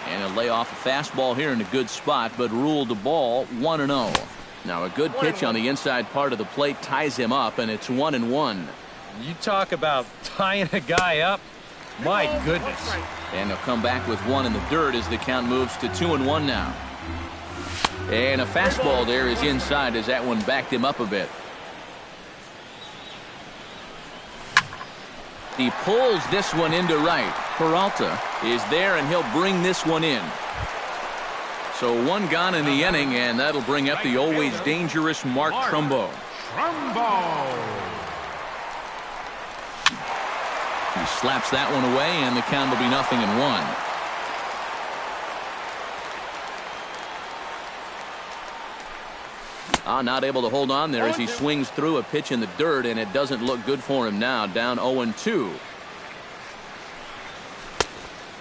And he'll lay off a fastball here in a good spot, but ruled the ball 1-0. Now a good pitch on the inside part of the plate ties him up, and it's 1-1. You talk about tying a guy up. My goodness. And he'll come back with 1 in the dirt as the count moves to 2-1 now. And a fastball there is inside as that one backed him up a bit. He pulls this one into right. Peralta is there, and he'll bring this one in. So 1 gone in the inning, and that'll bring up the always dangerous Mark Trumbo. He slaps that one away, and the count will be 0-1. Not able to hold on there as he swings through a pitch in the dirt, and it doesn't look good for him now. Down 0-2.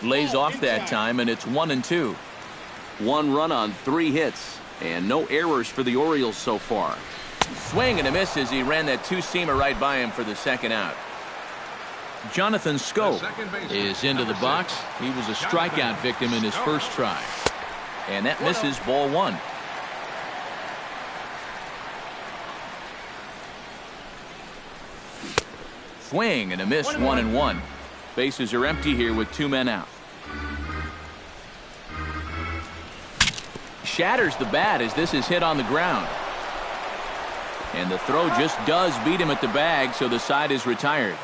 Lays off that time, and it's 1-2. 1 run on 3 hits, and no errors for the Orioles so far. Swing and a miss as he ran that 2-seamer right by him for the second out. Jonathan Scope is into the box. He was a strikeout victim in his first try. And that misses ball 1. Swing and a miss, 1-1. Bases are empty here with 2 men out. Shatters the bat as this is hit on the ground. And the throw just does beat him at the bag, so the side is retired.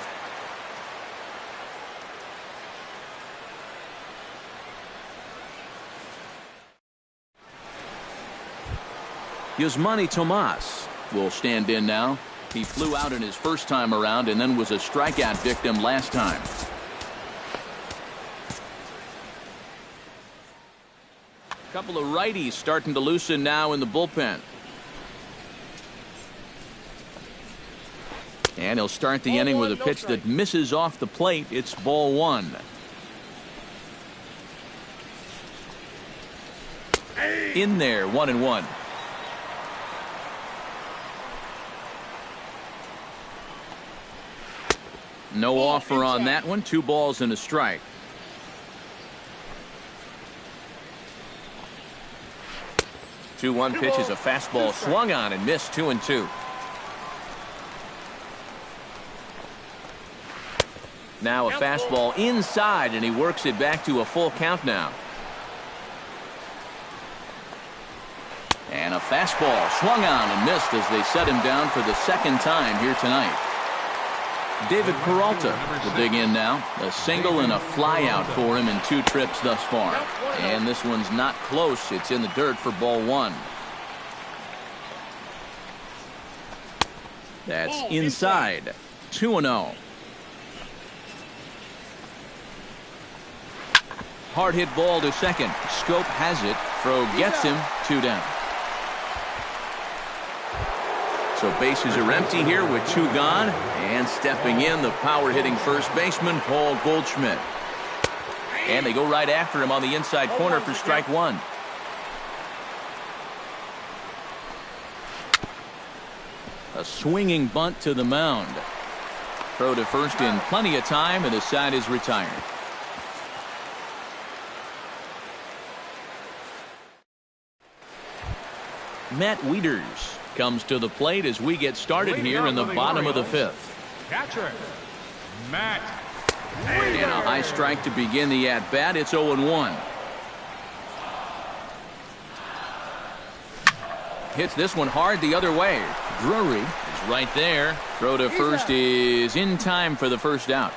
Yasmani Tomas will stand in now. He flew out in his first time around and then was a strikeout victim last time. A couple of righties starting to loosen now in the bullpen. And he'll start the inning with a pitch that misses off the plate. It's ball 1. In there, 1-1. No offer on that one. 2 balls and a strike. The 2-1 pitch is a fastball swung on and missed. 2-2. Now a fastball inside, and he works it back to a full count now. And a fastball swung on and missed as they set him down for the second time here tonight. David Peralta will dig in now. A single and a flyout for him in 2 trips thus far. And this one's not close. It's in the dirt for ball 1. That's inside. 2-0. Hard hit ball to second. Scope has it. Throw gets him. 2 down. So bases are empty here with 2 gone. And stepping in, the power-hitting first baseman, Paul Goldschmidt. And they go right after him on the inside corner for strike 1. A swinging bunt to the mound. Throw to first in plenty of time, and the side is retired. Matt Wieters comes to the plate as we get started here in the bottom of the 5th. Catcher, Matt. And a high strike to begin the at-bat. It's 0-1. Hits this one hard the other way. Drury is right there. Throw to first is in time for the first out.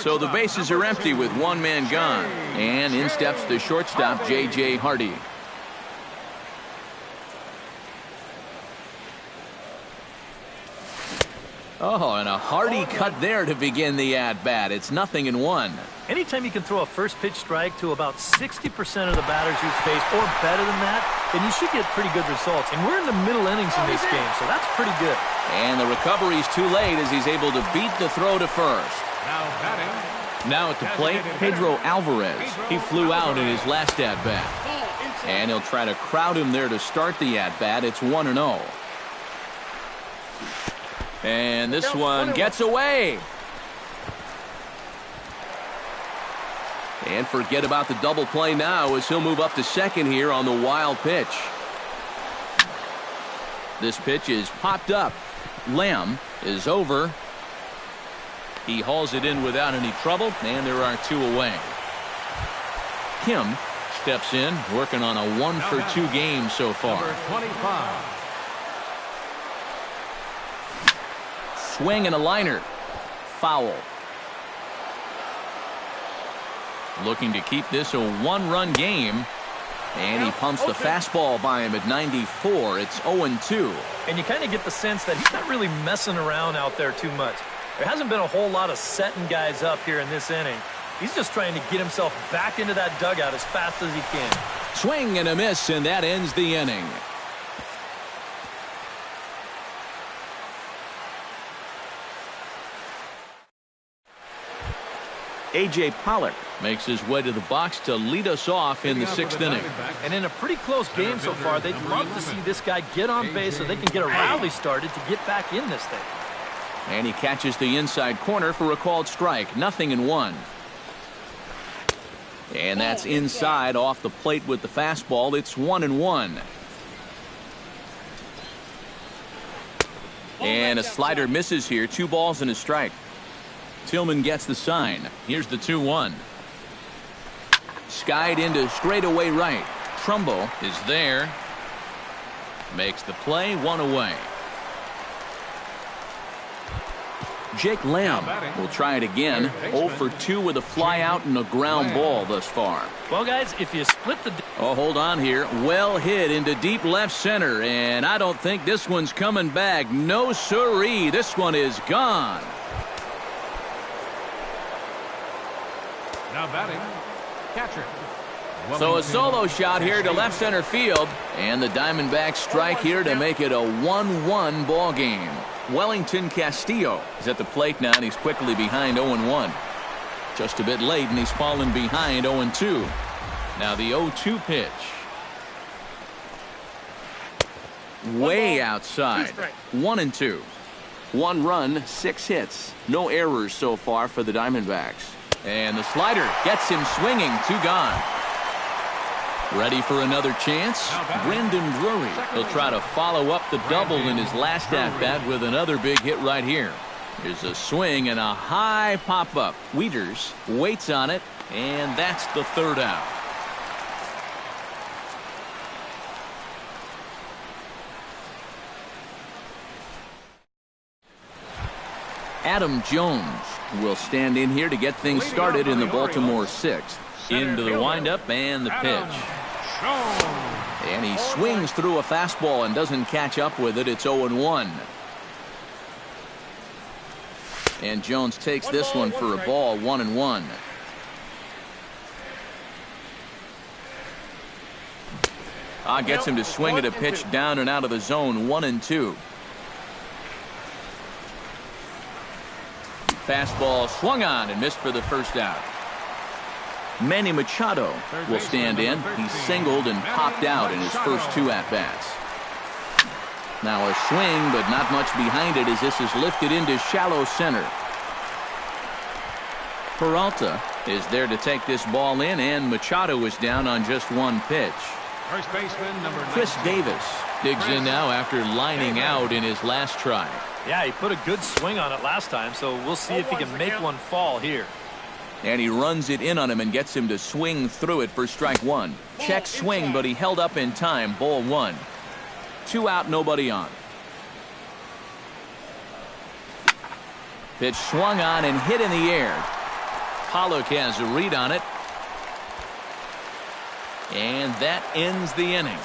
So the bases are empty with 1 man gone. And in steps the shortstop, J.J. Hardy. Oh, and a Hardy cut there to begin the at-bat. It's 0-1. Anytime you can throw a first pitch strike to about 60% of the batters you face or better than that, then you should get pretty good results. And we're in the middle innings in this game, so that's pretty good. And the recovery's too late as he's able to beat the throw to first. Now batting. Now at the plate, Pedro Alvarez. He flew out in his last at-bat. And he'll try to crowd him there to start the at-bat. It's 1-0. And this one gets away. And forget about the double play now as he'll move up to second here on the wild pitch. This pitch is popped up. Lamb is over. He hauls it in without any trouble, and there are 2 away. Kim steps in, working on a 1-for-2 game so far. Number 25. Swing and a liner. Foul. Looking to keep this a 1-run game. And he pumps the fastball by him at 94. It's 0-2. And you kind of get the sense that he's not really messing around out there too much. There hasn't been a whole lot of setting guys up here in this inning. He's just trying to get himself back into that dugout as fast as he can. Swing and a miss, and that ends the inning. A.J. Pollock makes his way to the box to lead us off in the 6th inning. And in a pretty close game so far, they'd love to see this guy get on base so they can get a rally started to get back in this thing. And he catches the inside corner for a called strike. 0-1. And that's inside off the plate with the fastball. It's 1-1. And a slider misses here. 2 balls and a strike. Tillman gets the sign. Here's the 2-1. Skied into straightaway right. Trumbo is there. Makes the play. 1 away. Jake Lamb will try it again. 0-for-2 with a fly out and a ground ball thus far. Well, guys, if you split the... Oh, hold on here. Well hit into deep left center. And I don't think this one's coming back. No siree. This one is gone. Now batting, catcher. So a solo shot here to left center field. And the Diamondbacks strike here to make it a 1-1 ball game. Wellington Castillo is at the plate now, and he's quickly behind 0-1. Just a bit late, and he's fallen behind 0-2. Now the 0-2 pitch. Way outside. 1-2. 1 run, 6 hits. No errors so far for the Diamondbacks. And the slider gets him swinging. 2 gone. Ready for another chance? Brendan Drury. He'll try to follow up the double in his last at-bat with another big hit right here. Here's a swing and a high pop-up. Wieters waits on it, and that's the 3rd out. Adam Jones will stand in here to get things started in the Baltimore 6th. Into the windup and the pitch. And he swings through a fastball and doesn't catch up with it. It's 0-1. And Jones takes this one for a ball, 1-1. Gets him to swing at a pitch down and out of the zone, 1-2. Fastball swung on and missed for the first out. Manny Machado will stand in. He singled and popped out in his first 2 at-bats. Now a swing, but not much behind it as this is lifted into shallow center. Peralta is there to take this ball in, and Machado is down on just 1 pitch. First baseman, number Chris Davis digs in now after lining out in his last try. Yeah, he put a good swing on it last time, so we'll see if he can make one fall here. And he runs it in on him and gets him to swing through it for strike 1. Check swing, but he held up in time. Ball 1. 2 out, nobody on. Pitch swung on and hit in the air. Pollock has a read on it. And that ends the inning.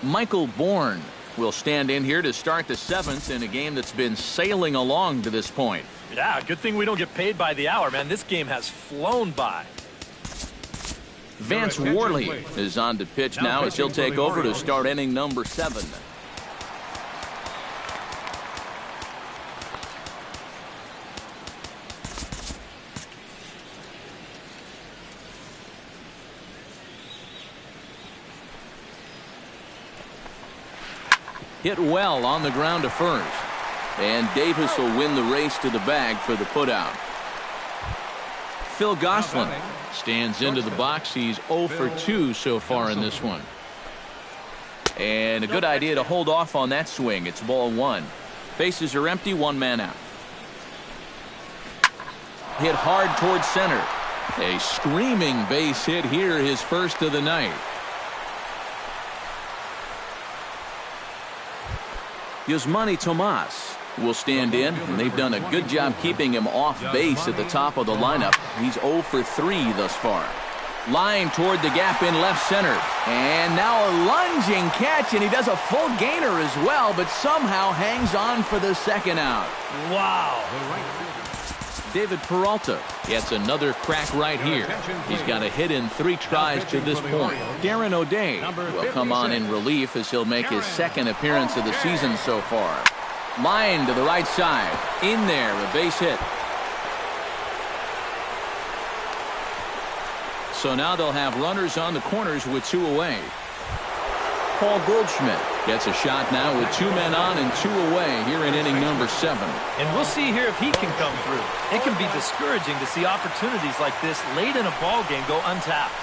Michael Bourne will stand in here to start the 7th in a game that's been sailing along to this point. Yeah, good thing we don't get paid by the hour, man. This game has flown by. Vance Worley is on to pitch now as he'll take over to start inning number 7. Hit well on the ground to first. And Davis will win the race to the bag for the putout. Phil Gosselin stands into the box. He's 0 for 2 so far in this one. And a good idea to hold off on that swing. It's ball 1. Bases are empty, 1 man out. Hit hard towards center. A screaming base hit here, his first of the night. Yasmani Tomas will stand in, and they've done a good job keeping him off base at the top of the lineup. He's 0 for 3 thus far. Line toward the gap in left center. And now a lunging catch, and he does a full gainer as well, but somehow hangs on for the second out. Wow. David Peralta gets another crack right here. He's got a hit in 3 tries to this point. Darren O'Day will come on in relief as he'll make his 2nd appearance of the season so far. Line to the right side. In there, a base hit. So now they'll have runners on the corners with 2 away. Paul Goldschmidt gets a shot now with 2 men on and 2 away here in inning number 7. And we'll see here if he can come through. It can be discouraging to see opportunities like this late in a ball game go untapped.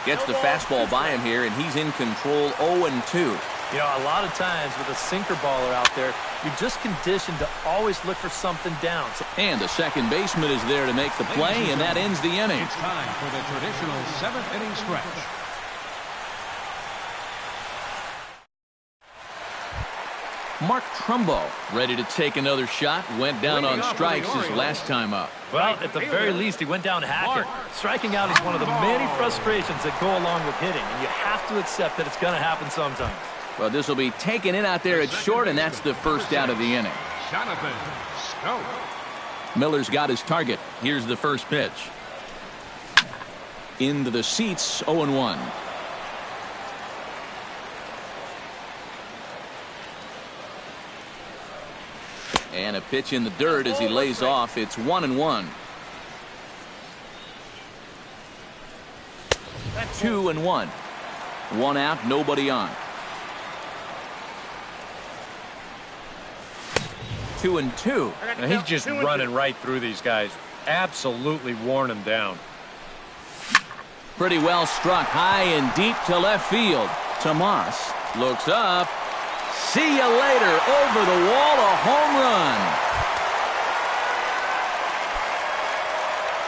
Gets the fastball by him here, and he's in control 0-2. You know, a lot of times with a sinker baller out there, you're just conditioned to always look for something down. And the second baseman is there to make the play, and that ends the inning. It's time for the traditional 7th inning stretch. Mark Trumbo ready to take another shot. Went down on strikes his last time up. Well, at the very least, he went down hacking. Striking out is one of the many frustrations that go along with hitting, and you have to accept that it's going to happen sometimes. Well, this will be taken in out there at short, and that's the first out of the inning. Jonathan Scope. Miller's got his target. Here's the first pitch. Into the seats, 0-1. And a pitch in the dirt as he lays off. It's 1-1. 2-1. 1 out, nobody on. 2-2. Now he's just running right through these guys. Absolutely worn them down. Pretty well struck high and deep to left field. Tomas looks up. See you later. Over the wall, a home run.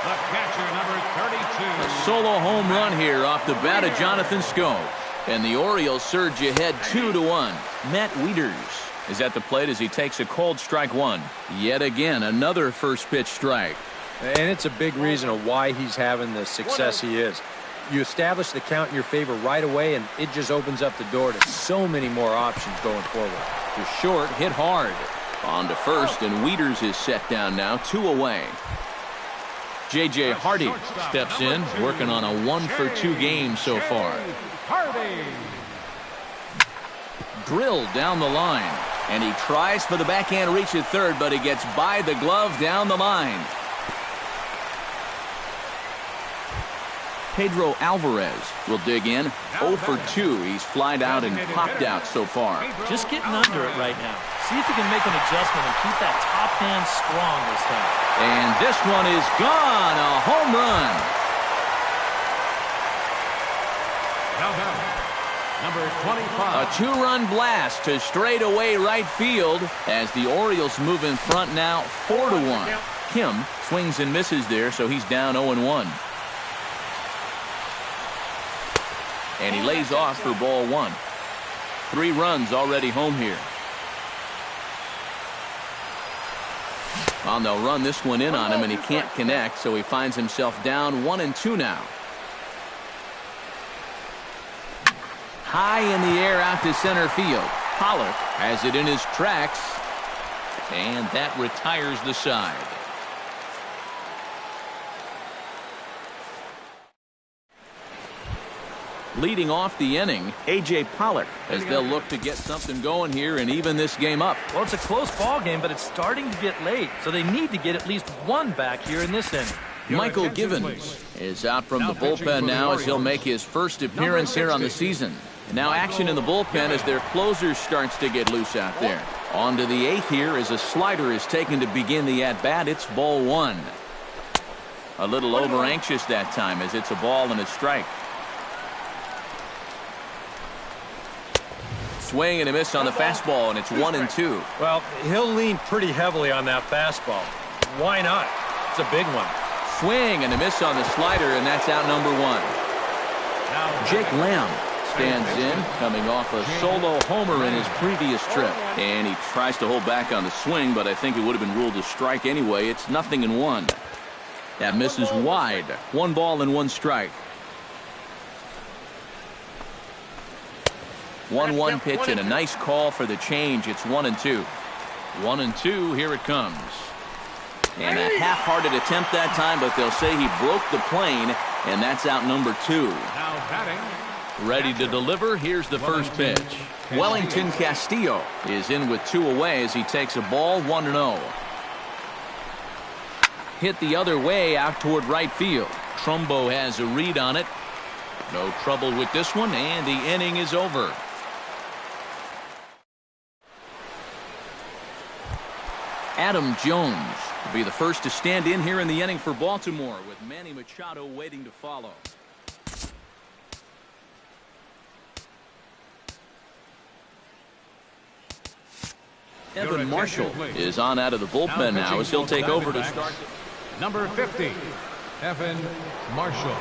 The catcher, number 32. A solo home run here off the bat of Jonathan Schoen. And the Orioles surge ahead 2-1. Matt Wieters is at the plate as he takes a cold strike one. Yet again, another first pitch strike. And it's a big reason of why he's having the success he is. You establish the count in your favor right away, and it just opens up the door to so many more options going forward. To short, hit hard. On to first, and Wieters is set down now, 2 away. J.J. Hardy steps in, working on a 1-for-2 game so far. Drilled down the line, and he tries for the backhand reach at third, but he gets by the glove down the line. Pedro Alvarez will dig in. 0 for 2. He's flied out and popped out so far. Just getting under it right now. See if he can make an adjustment and keep that top hand strong this time. And this one is gone. A home run. Now number 25. A 2-run blast to straightaway right field as the Orioles move in front now 4-1. Kim swings and misses there, so he's down 0-1. And he lays off for ball 1. 3 runs already home here. Well, they'll run this one in on him, and he can't connect, so he finds himself down 1-2 now. High in the air out to center field. Pollock has it in his tracks, and that retires the side. Leading off the inning, A.J. Pollock, as they'll look to get something going here and even this game up. Well, it's a close ball game, but it's starting to get late, so they need to get at least one back here in this inning. Michael Givens is out from the bullpen now as he'll make his first appearance here on the season. And now action in the bullpen as their closer starts to get loose out there. On to the 8th here as a slider is taken to begin the at-bat. It's ball 1. A little over-anxious that time as it's a ball and a strike. Swing and a miss on the fastball, and it's 1-2. Well, he'll lean pretty heavily on that fastball. Why not? It's a big one. Swing and a miss on the slider, and that's out number 1. Jake Lamb stands in, coming off a solo homer in his previous trip. And he tries to hold back on the swing, but I think it would have been ruled a strike anyway. It's 0-1. That misses wide. 1 ball and 1 strike. 1-1 pitch and a nice call for the change. It's 1-2. 1-2. Here it comes. And a half-hearted attempt that time, but they'll say he broke the plane, and that's out number 2. Now batting. Ready to deliver. Here's the first pitch. Wellington Castillo is in with 2 away as he takes a ball 1-0. Hit the other way out toward right field. Trumbo has a read on it. No trouble with this one, and the inning is over. Adam Jones will be the first to stand in here in the inning for Baltimore, with Manny Machado waiting to follow. Evan Marshall is on out of the bullpen now as he'll take over to start. Number 50, Evan Marshall.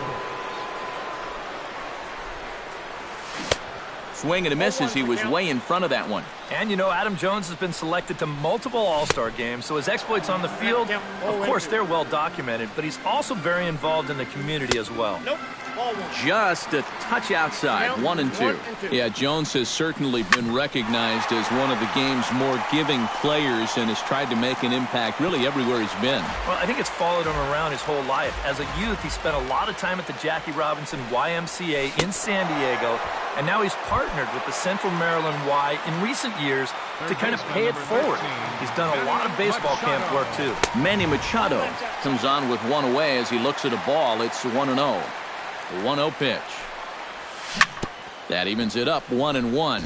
Swing and a miss as he was way in front of that one. And, you know, Adam Jones has been selected to multiple All-Star games, so his exploits on the field, of course, they're well documented, but he's also very involved in the community as well. Just a touch outside, 1-2. Yeah, Jones has certainly been recognized as one of the game's more giving players and has tried to make an impact really everywhere he's been. Well, I think it's followed him around his whole life. As a youth, he spent a lot of time at the Jackie Robinson YMCA in San Diego, and now he's partnered with the Central Maryland Y in recent years to kind of pay it forward. He's done a lot of baseball camp work, too. Manny Machado comes on with 1 away as he looks at a ball. It's 1-0. 1-0 pitch. That evens it up 1-1.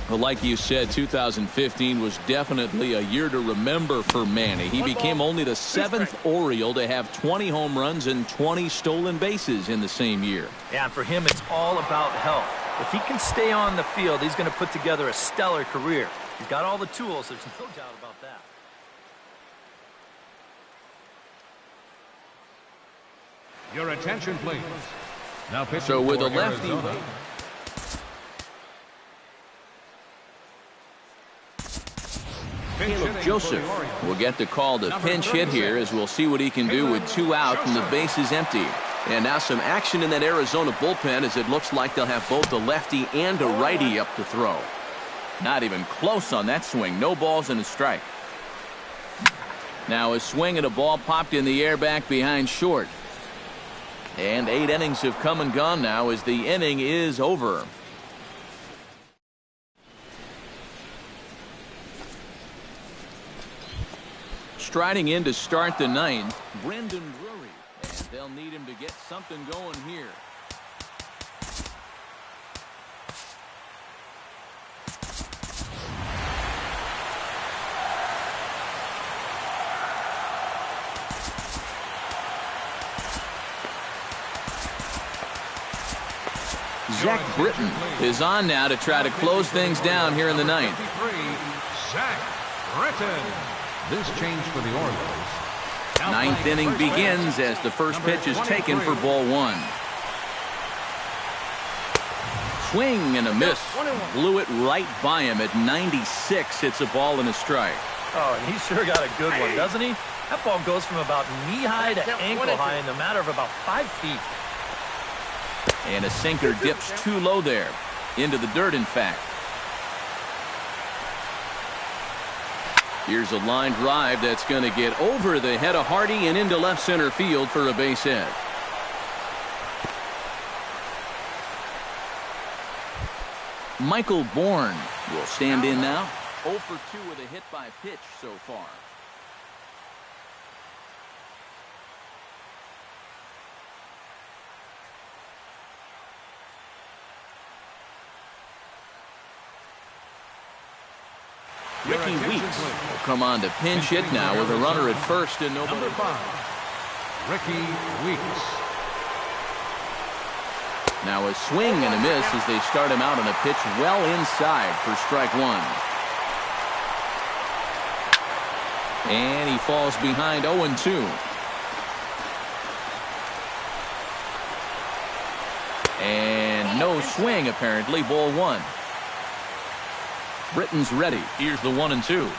But like you said, 2015 was definitely a year to remember for Manny. He became only the 7th Oriole to have 20 home runs and 20 stolen bases in the same year. Yeah, and for him, it's all about health. If he can stay on the field, he's going to put together a stellar career. He's got all the tools. There's no doubt about that. Your attention, please. Now pitching So with for a lefty, Arizona. Caleb Joseph will get the call to pinch hit here, as we'll see what he can do with 2 out and the bases empty. And now some action in that Arizona bullpen, as it looks like they'll have both a lefty and a righty up to throw. Not even close on that swing. No balls and a strike. Now a swing and a ball popped in the air back behind short. And 8 innings have come and gone now as the inning is over. Striding in to start the 9th, Brendan Drury. And they'll need him to get something going here. Zach Britton is on now to try to close things down here in the 9th. Zach Britton. This change for the Orioles. 9th inning begins as the first pitch is taken for ball 1. Swing and a miss. Blew it right by him at 96. It's a ball and a strike. Oh, and he sure got a good one, doesn't he? That ball goes from about knee-high to ankle-high in the matter of about 5 feet. And a sinker dips too low there. Into the dirt, in fact. Here's a line drive that's going to get over the head of Hardy and into left center field for a base hit. Michael Bourne will stand in now. 0 for 2 with a hit by pitch so far. Ricky Weeks will come on to pinch hit now with a runner at first and nobody. Number 5, Ricky Weeks. Now a swing and a miss as they start him out on a pitch well inside for strike 1. And he falls behind 0-2. And no swing apparently, ball 1. Britton's ready. Here's the 1-2.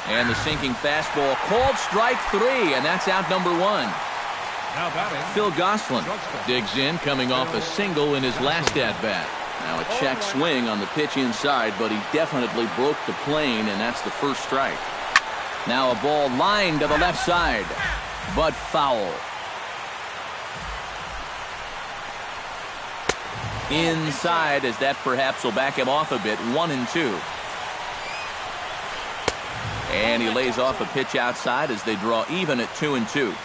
And the sinking fastball called strike 3, and that's out number 1. Now batting, Phil Gosselin digs in, coming off a single in his last at-bat. Now a check swing on the pitch inside, but he definitely broke the plane, and that's the first strike. Now a ball lined to the left side, but foul. Inside, as that perhaps will back him off a bit. 1-2. And he lays off a pitch outside as they draw even at 2-2.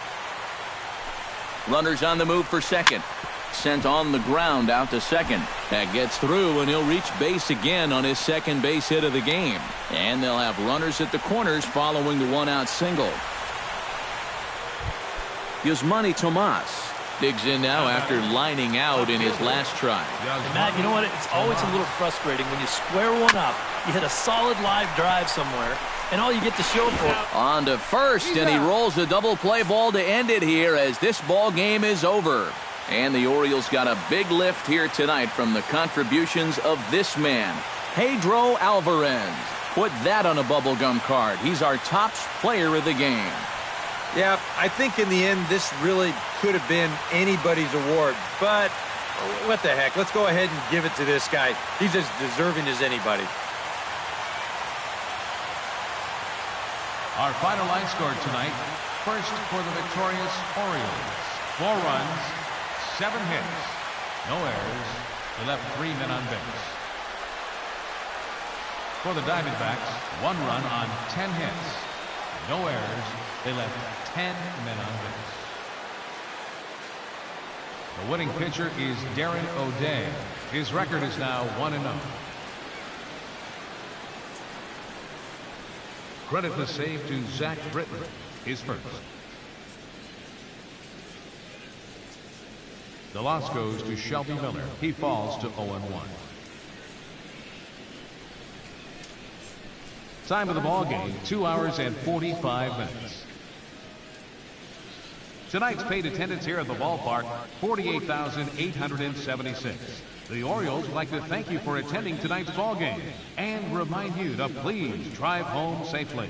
Runners on the move for second. Sent on the ground out to second. That gets through, and he'll reach base again on his second base hit of the game. And they'll have runners at the corners following the 1-out single. Yasmani Tomas digs in now after lining out in his last try. Matt, you know what? It's always a little frustrating when you square one up, you hit a solid live drive somewhere, and all you get to show for it. On to first, and he rolls a double play ball to end it here as this ball game is over. And the Orioles got a big lift here tonight from the contributions of this man, Pedro Alvarez. Put that on a bubblegum card. He's our top player of the game. Yeah, I think in the end, this really could have been anybody's award. But what the heck? Let's go ahead and give it to this guy. He's as deserving as anybody. Our final line score tonight. First for the victorious Orioles. 4 runs, 7 hits, no errors. They left 3 men on base. For the Diamondbacks, 1 run on 10 hits, no errors. They left 10 men on base. The winning pitcher is Darren O'Day. His record is now 1-0. Credit the save to Zach Britton, his first. The loss goes to Shelby Miller. He falls to 0-1. Time of the ball game, 2 hours and 45 minutes. Tonight's paid attendance here at the ballpark, 48,876. The Orioles would like to thank you for attending tonight's ball game and remind you to please drive home safely.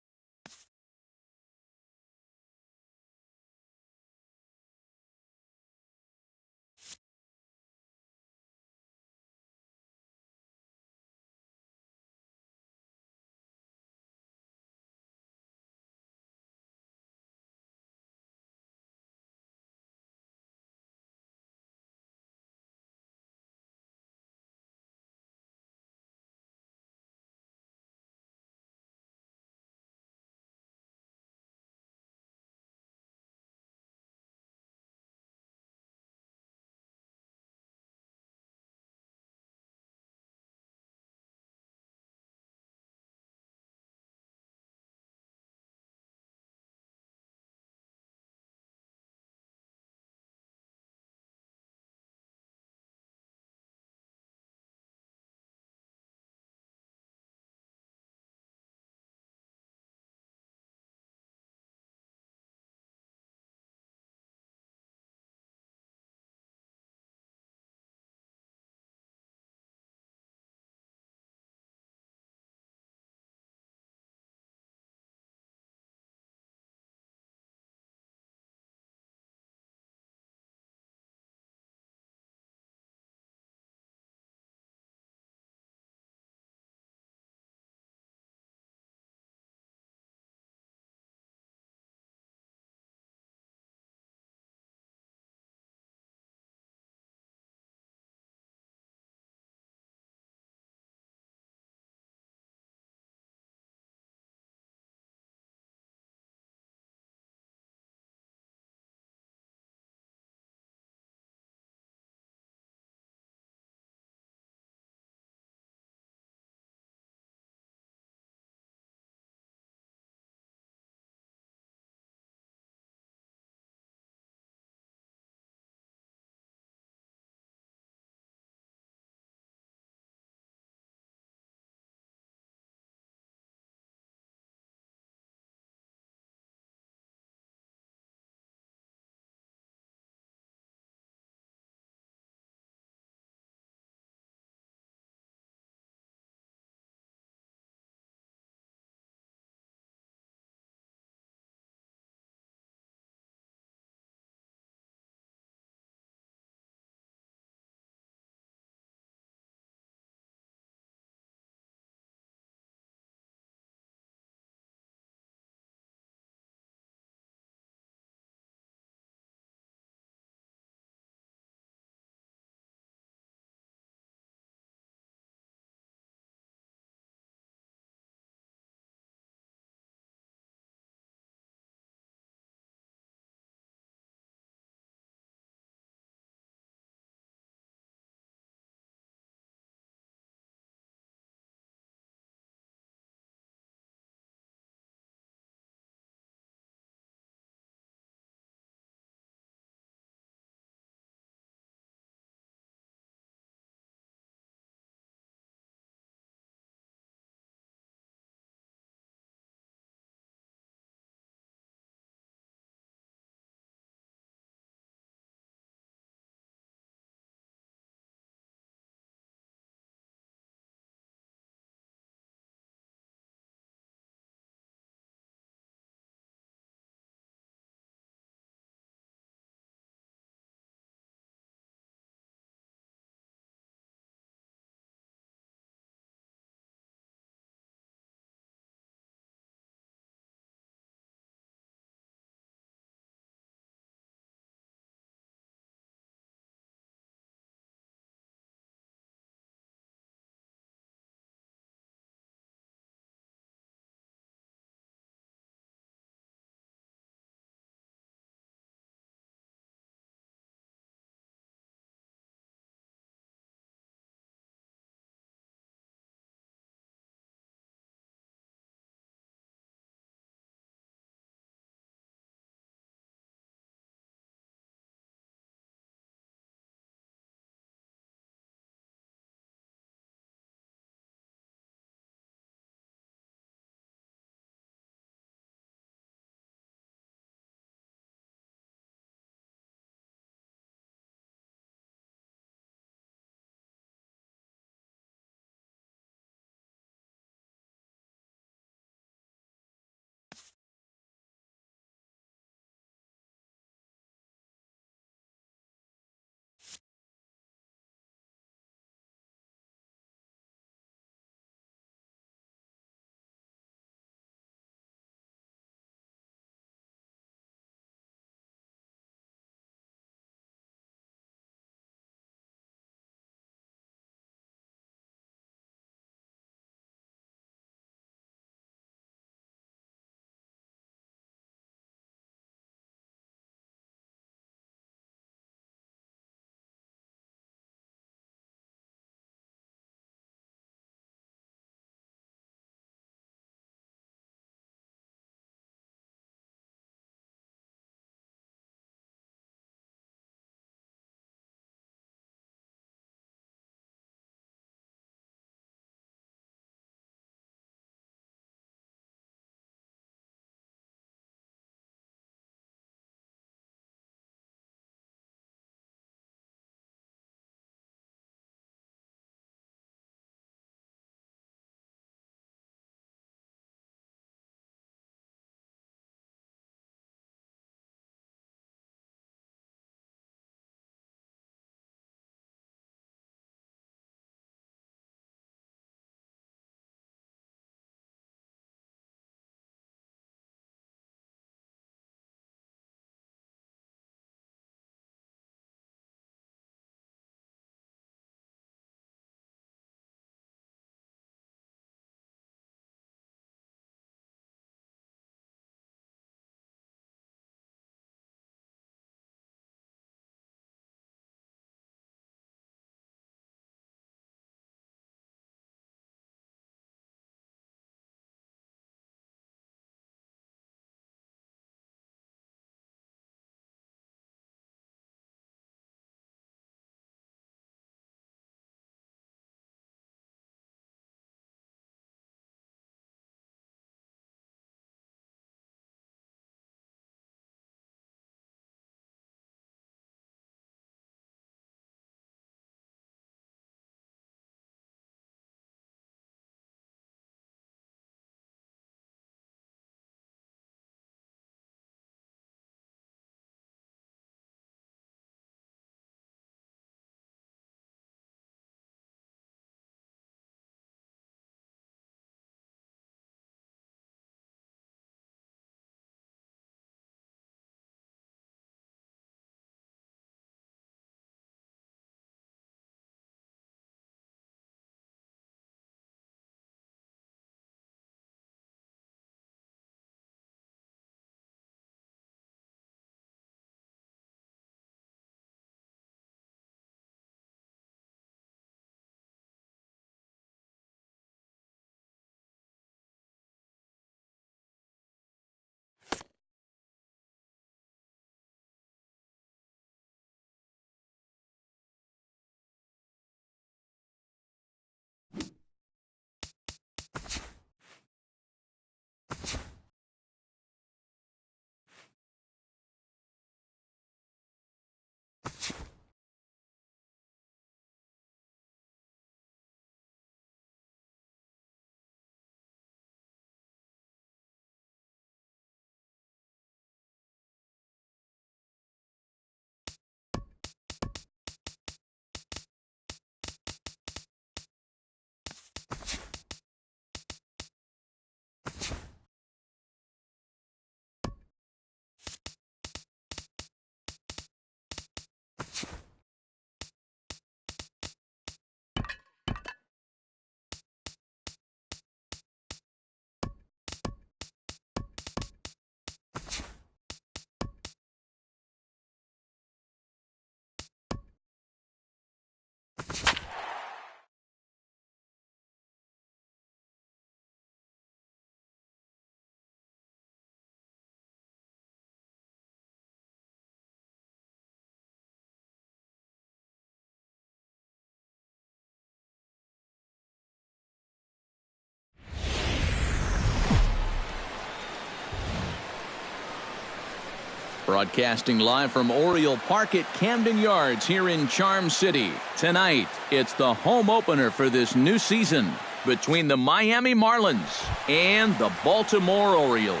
Broadcasting live from Oriole Park at Camden Yards here in Charm City. Tonight, it's the home opener for this new season between the Miami Marlins and the Baltimore Orioles.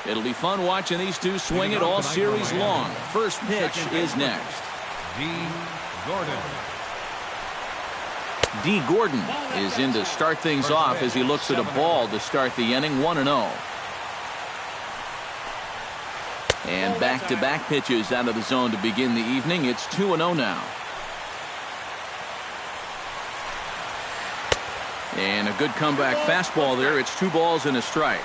It'll be fun watching these two swing it all series long. First pitch is next. D. Gordon is in to start things off as he looks at a ball to start the inning, 1-0. And back-to-back pitches out of the zone to begin the evening. It's 2-0 now. And a good comeback fastball there. It's 2 balls and a strike.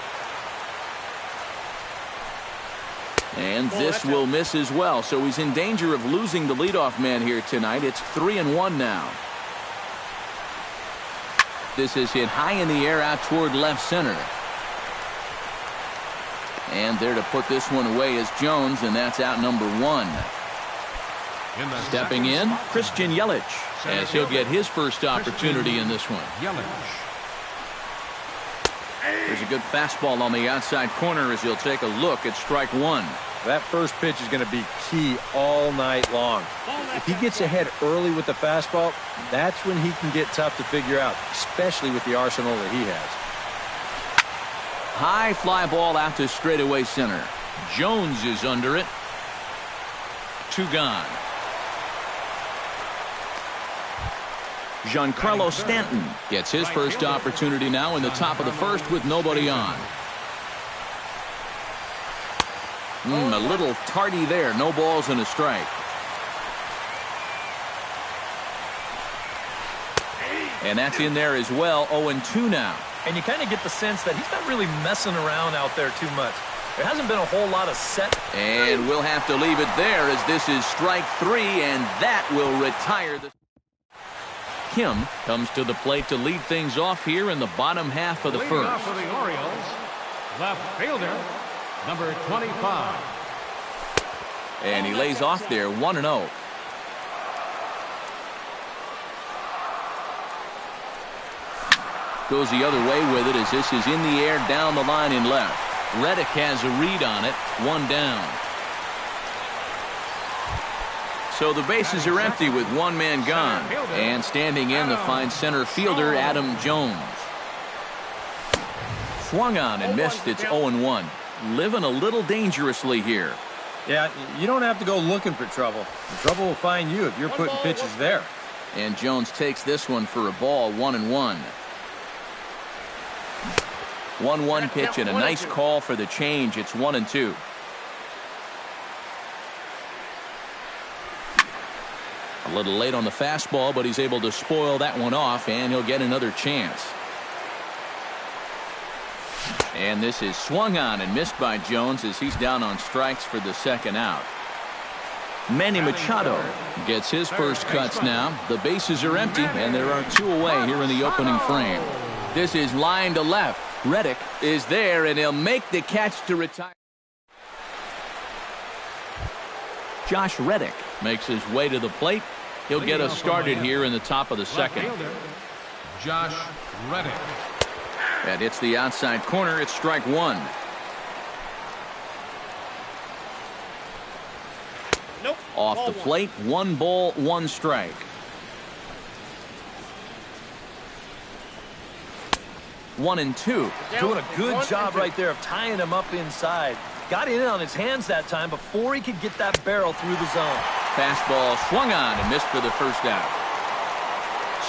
And this will miss as well. So he's in danger of losing the leadoff man here tonight. It's 3-1 now. This is hit high in the air out toward left center. And there to put this one away is Jones, and that's out number 1. Stepping in, Christian Yelich, as he'll get his first opportunity in this one. There's a good fastball on the outside corner as he'll take a look at strike 1. That first pitch is going to be key all night long. If he gets ahead early with the fastball, that's when he can get tough to figure out, especially with the arsenal that he has. High fly ball out to straightaway center. Jones is under it. 2 gone. Giancarlo Stanton gets his first opportunity now in the top of the first with nobody on. A little tardy there. No balls and a strike. And that's in there as well. 0-2 now. And you kind of get the sense that he's not really messing around out there too much. There hasn't been a whole lot of set. And we'll have to leave it there as this is strike 3, and that will retire the... Kim comes to the plate to lead things off here in the bottom half of the first. Off for the Orioles, left fielder, number 25. And he lays off there, 1-0. Goes the other way with it as this is in the air down the line in left. Reddick has a read on it. 1 down. So the bases are empty with 1 man gone. And standing in to find center fielder Adam Jones. Swung on and missed. It's 0-1. Living a little dangerously here. Yeah, you don't have to go looking for trouble. The trouble will find you if you're putting pitches there. And Jones takes this one for a ball, 1-1. 1-1 pitch and a nice call for the change. It's 1-2. A little late on the fastball, but he's able to spoil that one off, and he'll get another chance. And this is swung on and missed by Jones as he's down on strikes for the second out. Manny Machado gets his first cuts now. The bases are empty, and there are 2 away here in the opening frame. This is line to left. Reddick is there, and he'll make the catch to retire. Josh Reddick makes his way to the plate. He'll get us started here in the top of the second. Josh Reddick. That hits the outside corner. It's strike 1. Nope. Off the plate, 1 ball, 1 strike. One and two. Doing a good job right there of tying him up inside. Got in on his hands that time before he could get that barrel through the zone. Fastball swung on and missed for the first out.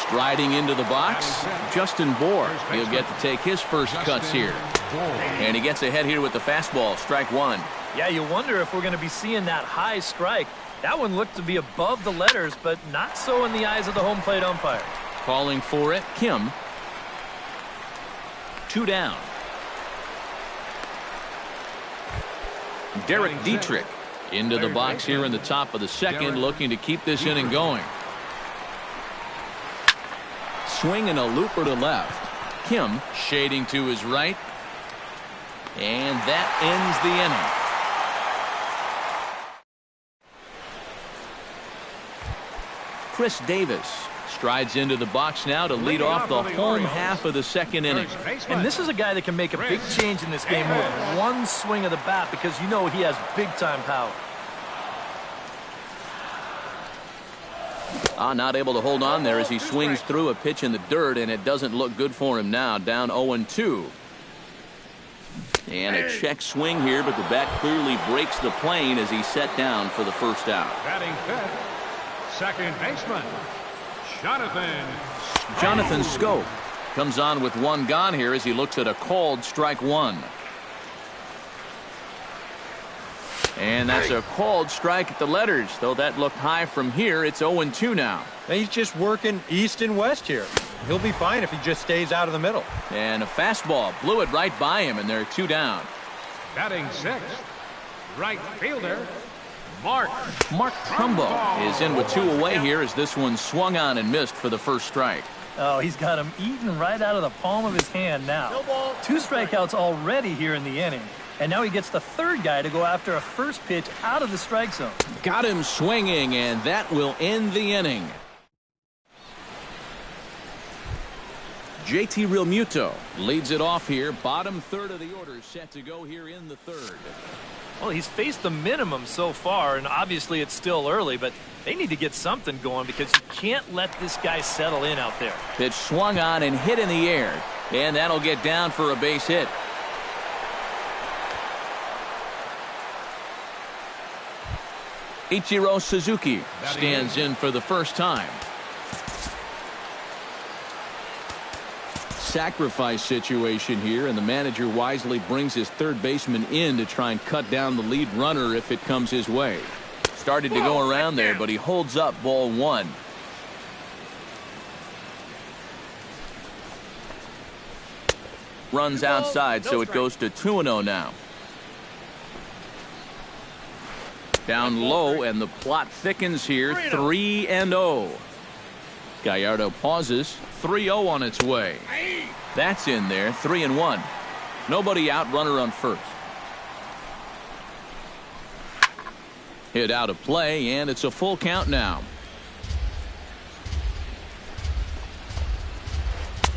Striding into the box, Justin Bohr. He'll get to take his first cuts here. And he gets ahead here with the fastball, strike 1. Yeah, you wonder if we're going to be seeing that high strike. That one looked to be above the letters, but not so in the eyes of the home plate umpire. Calling for it, Kim. 2 down. Derek Dietrich into the box here in the top of the second, looking to keep this inning going. Swing and a looper to left. Kim shading to his right. And that ends the inning. Chris Davis Strides into the box now to lead off the home half of the second inning. And this is a guy that can make a big change in this game with one swing of the bat because you know he has big-time power. Not able to hold on there as he swings through a pitch in the dirt, and it doesn't look good for him now. Down 0-2. And a check swing here, but the bat clearly breaks the plane as he's set down for the first out. Batting fifth, second baseman, Jonathan Schoop comes on with one gone here as he looks at a called strike one. And that's a called strike at the letters, though that looked high from here. It's 0-2 now. He's just working east and west here. He'll be fine if he just stays out of the middle. And a fastball blew it right by him, and they're 2 down. Batting sixth, right fielder, Mark Trumbo is in with 2 away here as this one swung on and missed for the first strike. Oh, he's got him eaten right out of the palm of his hand now. 2 strikeouts already here in the inning. And now he gets the third guy to go after a first pitch out of the strike zone. Got him swinging, and that will end the inning. JT Realmuto leads it off here. Bottom third of the order set to go here in the third. Well, he's faced the minimum so far, and obviously it's still early, but they need to get something going because you can't let this guy settle in out there. Pitch swung on and hit in the air, and that'll get down for a base hit. Ichiro Suzuki stands in for the first time. Sacrifice situation here, and the manager wisely brings his third baseman in to try and cut down the lead runner if it comes his way. Started to go around there, but he holds up ball 1. Runs outside, so it goes to 2-0 now. Down low, and the plot thickens here. 3-0. Gallardo pauses. 3-0 on its way. That's in there. 3-1. Nobody out. Runner on first. Hit out of play, and it's a full count now.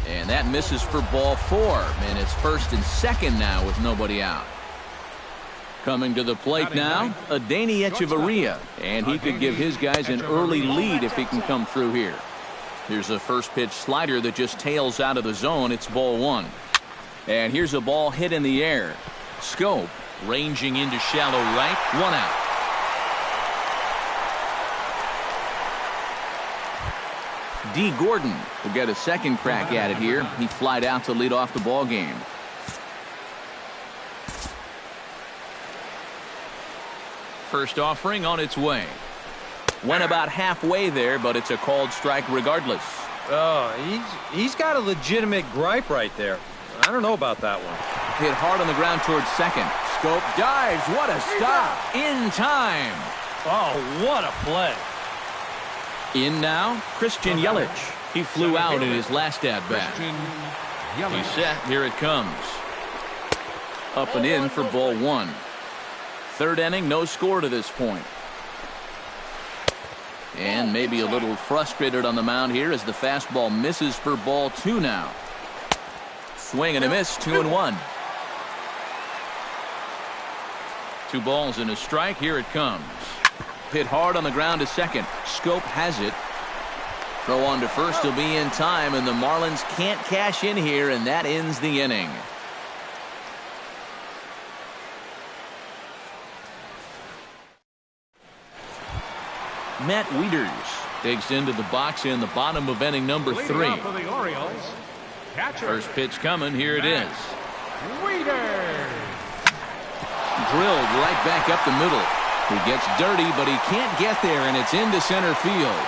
And that misses for ball 4. And it's first and second now with nobody out. Coming to the plate now, Adeiny Echeverria, and he could give his guys an early lead if he can come through here. Here's a first pitch slider that just tails out of the zone. It's ball 1. And here's a ball hit in the air. Schoop ranging into shallow right. 1 out. D. Gordon will get a second crack at it here. He flied out to lead off the ball game. First offering on its way. Went about halfway there, but it's a called strike regardless. Oh, he's got a legitimate gripe right there. I don't know about that one. Hit hard on the ground towards second. Schoop dives. What a stop. In time. Oh, what a play. In now, Christian Yelich. He flew out in his last at-bat. He's set. Here it comes. Up and in for ball 1. Third inning, no score to this point. And maybe a little frustrated on the mound here as the fastball misses for ball 2 now. Swing and a miss, 2-1. 2 balls and a strike. Here it comes. Hit hard on the ground to second. Schoop has it. Throw on to first will be in time, and the Marlins can't cash in here, and that ends the inning. Matt Wieters digs into the box in the bottom of inning number 3. First pitch coming. Here it is. Wieters. Drilled right back up the middle. He gets dirty, but he can't get there, and it's into center field.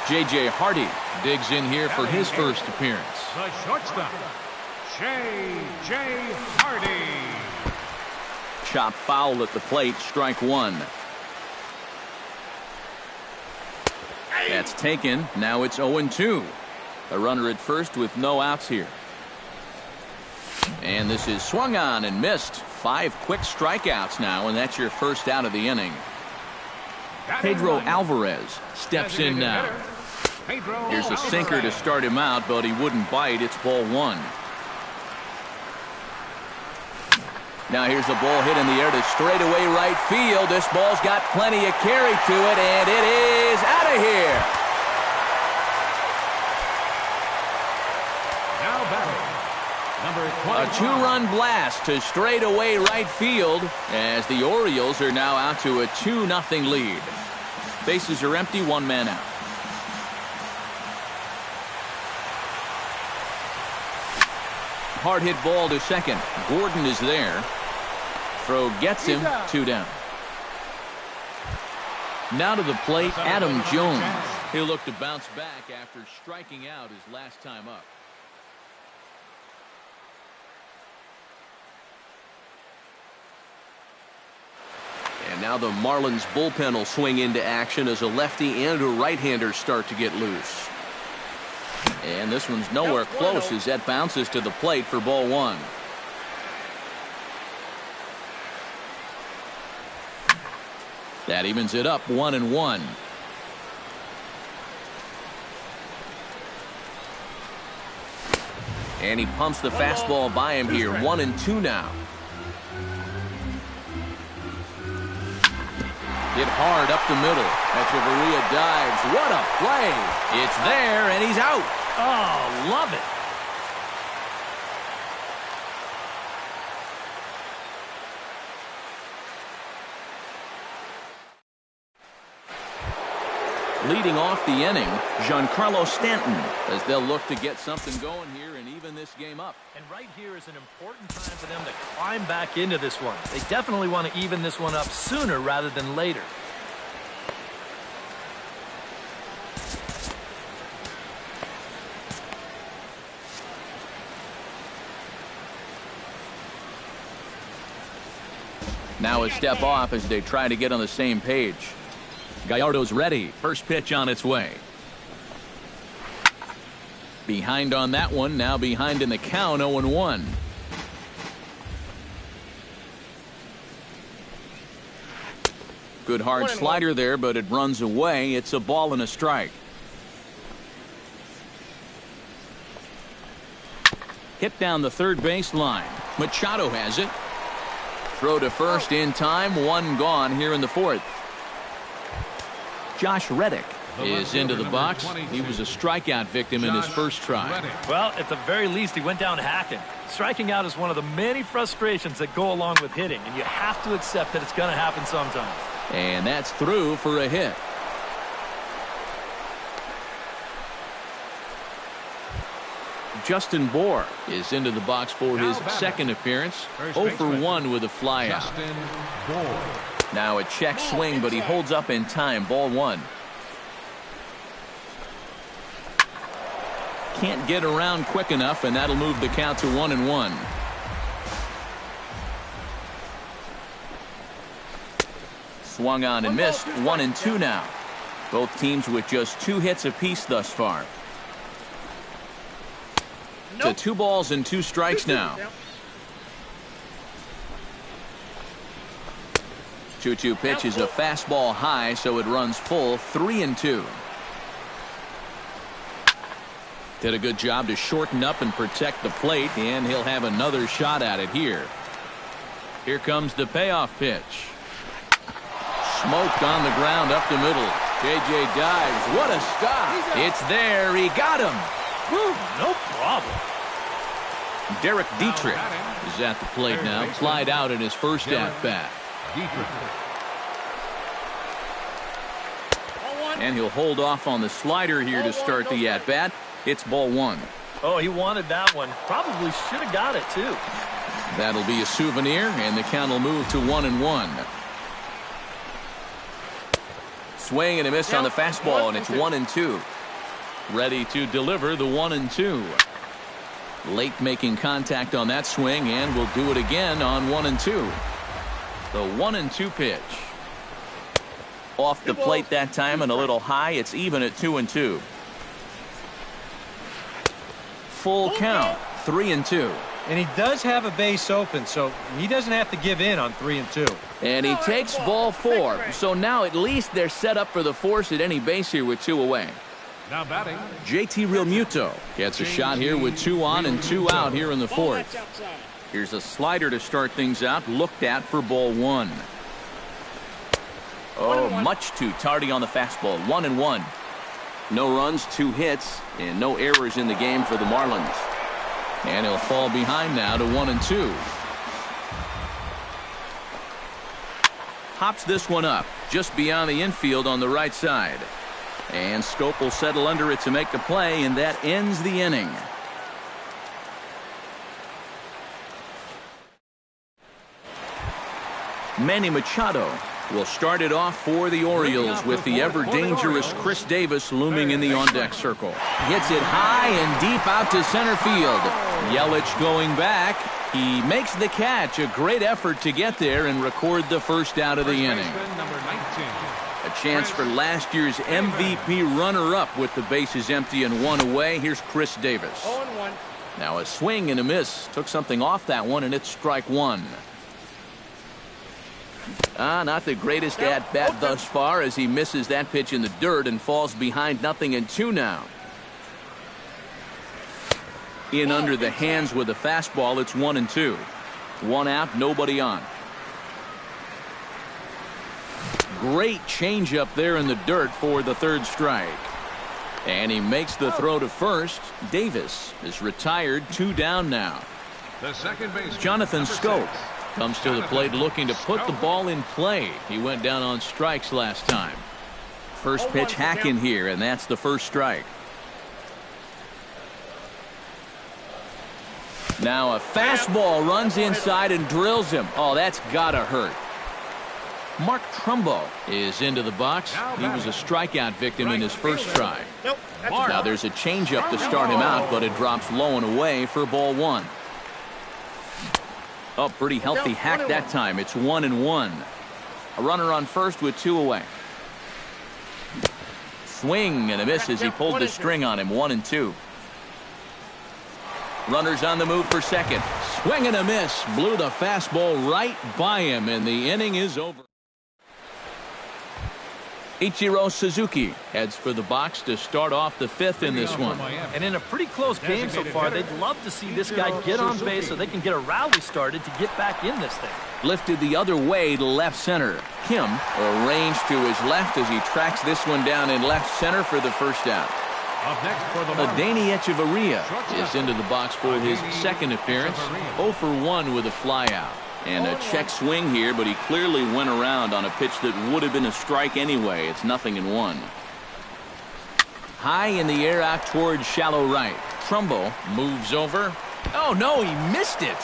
J.J. Hardy digs in here for his first appearance. The shortstop, J.J. Hardy. Chop foul at the plate, strike 1. That's taken. Now it's 0-2. A runner at first with no outs here. And this is swung on and missed. 5 quick strikeouts now, and that's your first out of the inning. Pedro Alvarez steps in now. Here's a sinker to start him out, but he wouldn't bite. It's ball one. Now here's a ball hit in the air to straightaway right field. This ball's got plenty of carry to it, and it is out of here. Now batting, number 21. A two-run blast to straightaway right field as the Orioles are now out to a 2-0 lead. Bases are empty, one man out. Hard hit ball to second. Gordon is there. Throw gets him, 2 down. Now to the plate, Adam Jones. He'll look to bounce back after striking out his last time up. And now the Marlins bullpen will swing into action as a lefty and a right-hander start to get loose. And this one's nowhere close as that bounces to the plate for ball one. That evens it up 1-1. And he pumps the fastball by him here. 1-2 now. Hit hard up the middle. Echeverria dives. What a play. It's there, and he's out. Oh, love it. Leading off the inning, Giancarlo Stanton, as they'll look to get something going here and even this game up. And right here is an important time for them to climb back into this one. They definitely want to even this one up sooner rather than later. Now a step off as they try to get on the same page. Gallardo's ready. First pitch on its way. Behind on that one. Now behind in the count. 0-1. Good hard slider there, but it runs away. It's a ball and a strike. Hit down the third base line. Machado has it. Throw to first in time. One gone here in the fourth. Josh Reddick is into the box. He was a strikeout victim in his first try. Well, at the very least, he went down hacking. Striking out is one of the many frustrations that go along with hitting, and you have to accept that it's going to happen sometimes. And that's through for a hit. Justin Bour is into the box for his second appearance. 0 for 1 with a flyout. Now a check swing, but he holds up in time. Ball one. Can't get around quick enough, and that'll move the count to 1-1. Swung on and missed. 1-2 now. Both teams with just 2 hits apiece thus far. To 2 balls and 2 strikes now. 2-2 pitch is a fastball high, so it runs full. 3-2. Did a good job to shorten up and protect the plate, and he'll have another shot at it here. Here comes the payoff pitch. Smoked on the ground up the middle. JJ dives. What a stop. It's there. He got him. Whew, no problem. Derek Dietrich is at the plate now. Flied out in his first at-bat. And he'll hold off on the slider here to start the at-bat. It's ball one. Oh, he wanted that one. Probably should have got it, too. That'll be a souvenir, and the count will move to 1-1. Swing and a miss on the fastball, and it's 1-2. Ready to deliver the 1-2. Late making contact on that swing, and will do it again on 1-2. The 1-2 pitch. Off the plate that time and a little high. It's even at 2-2. Full count. 3-2. And he does have a base open, so he doesn't have to give in on 3 and 2. And he takes ball 4. So now at least they're set up for the force at any base here with 2 away. Now batting, JT Realmuto gets a shot here with 2 on and 2 out here in the 4th. Here's a slider to start things out, looked at for ball 1. Oh, much too tardy on the fastball. 1-1. No runs, 2 hits, and no errors in the game for the Marlins. And he'll fall behind now to 1-2. Pops this one up just beyond the infield on the right side. And Scope will settle under it to make the play, and that ends the inning. Manny Machado will start it off for the Orioles with the ever-dangerous Chris Davis looming in the on-deck circle. Hits it high and deep out to center field. Yelich going back. He makes the catch. A great effort to get there and record the first out of the inning. A chance for last year's MVP runner-up with the bases empty and 1 away. Here's Chris Davis. Now a swing and a miss. Took something off that one, and it's strike 1. Not the greatest at-bat thus far as he misses that pitch in the dirt and falls behind 0-2 now. In under the hands with a fastball, it's 1-2. 1 out, nobody on. Great changeup there in the dirt for the 3rd strike. And he makes the throw to first. Davis is retired, 2 down now. the second baseman, Jonathan number Scope 6. comes to the plate looking to put the ball in play. He went down on strikes last time. First pitch hack in here, and that's the first strike. Now a fastball runs inside and drills him. Oh, that's gotta hurt. Mark Trumbo is into the box. He was a strikeout victim in his first try. Now there's a changeup to start him out, but it drops low and away for ball 1. Oh, pretty healthy hack that time. It's 1-1. A runner on first with 2 away. Swing and a miss as he pulled the string on him. 1-2. Runners on the move for second. Swing and a miss. Blew the fastball right by him, and the inning is over. Ichiro Suzuki heads for the box to start off the 5th in this one. And in a pretty close game so far, they'd love to see this guy get on base so they can get a rally started to get back in this thing. Lifted the other way to left center. Kim arranged to his left as he tracks this one down in left center for the first out. Up next for the Marlins, Adeiny Echeverria is into the box for his second appearance. 0 for 1 with a flyout. And a check swing here, but he clearly went around on a pitch that would have been a strike anyway. It's 0-1. High in the air out towards shallow right. Trumbo moves over. Oh, no, he missed it.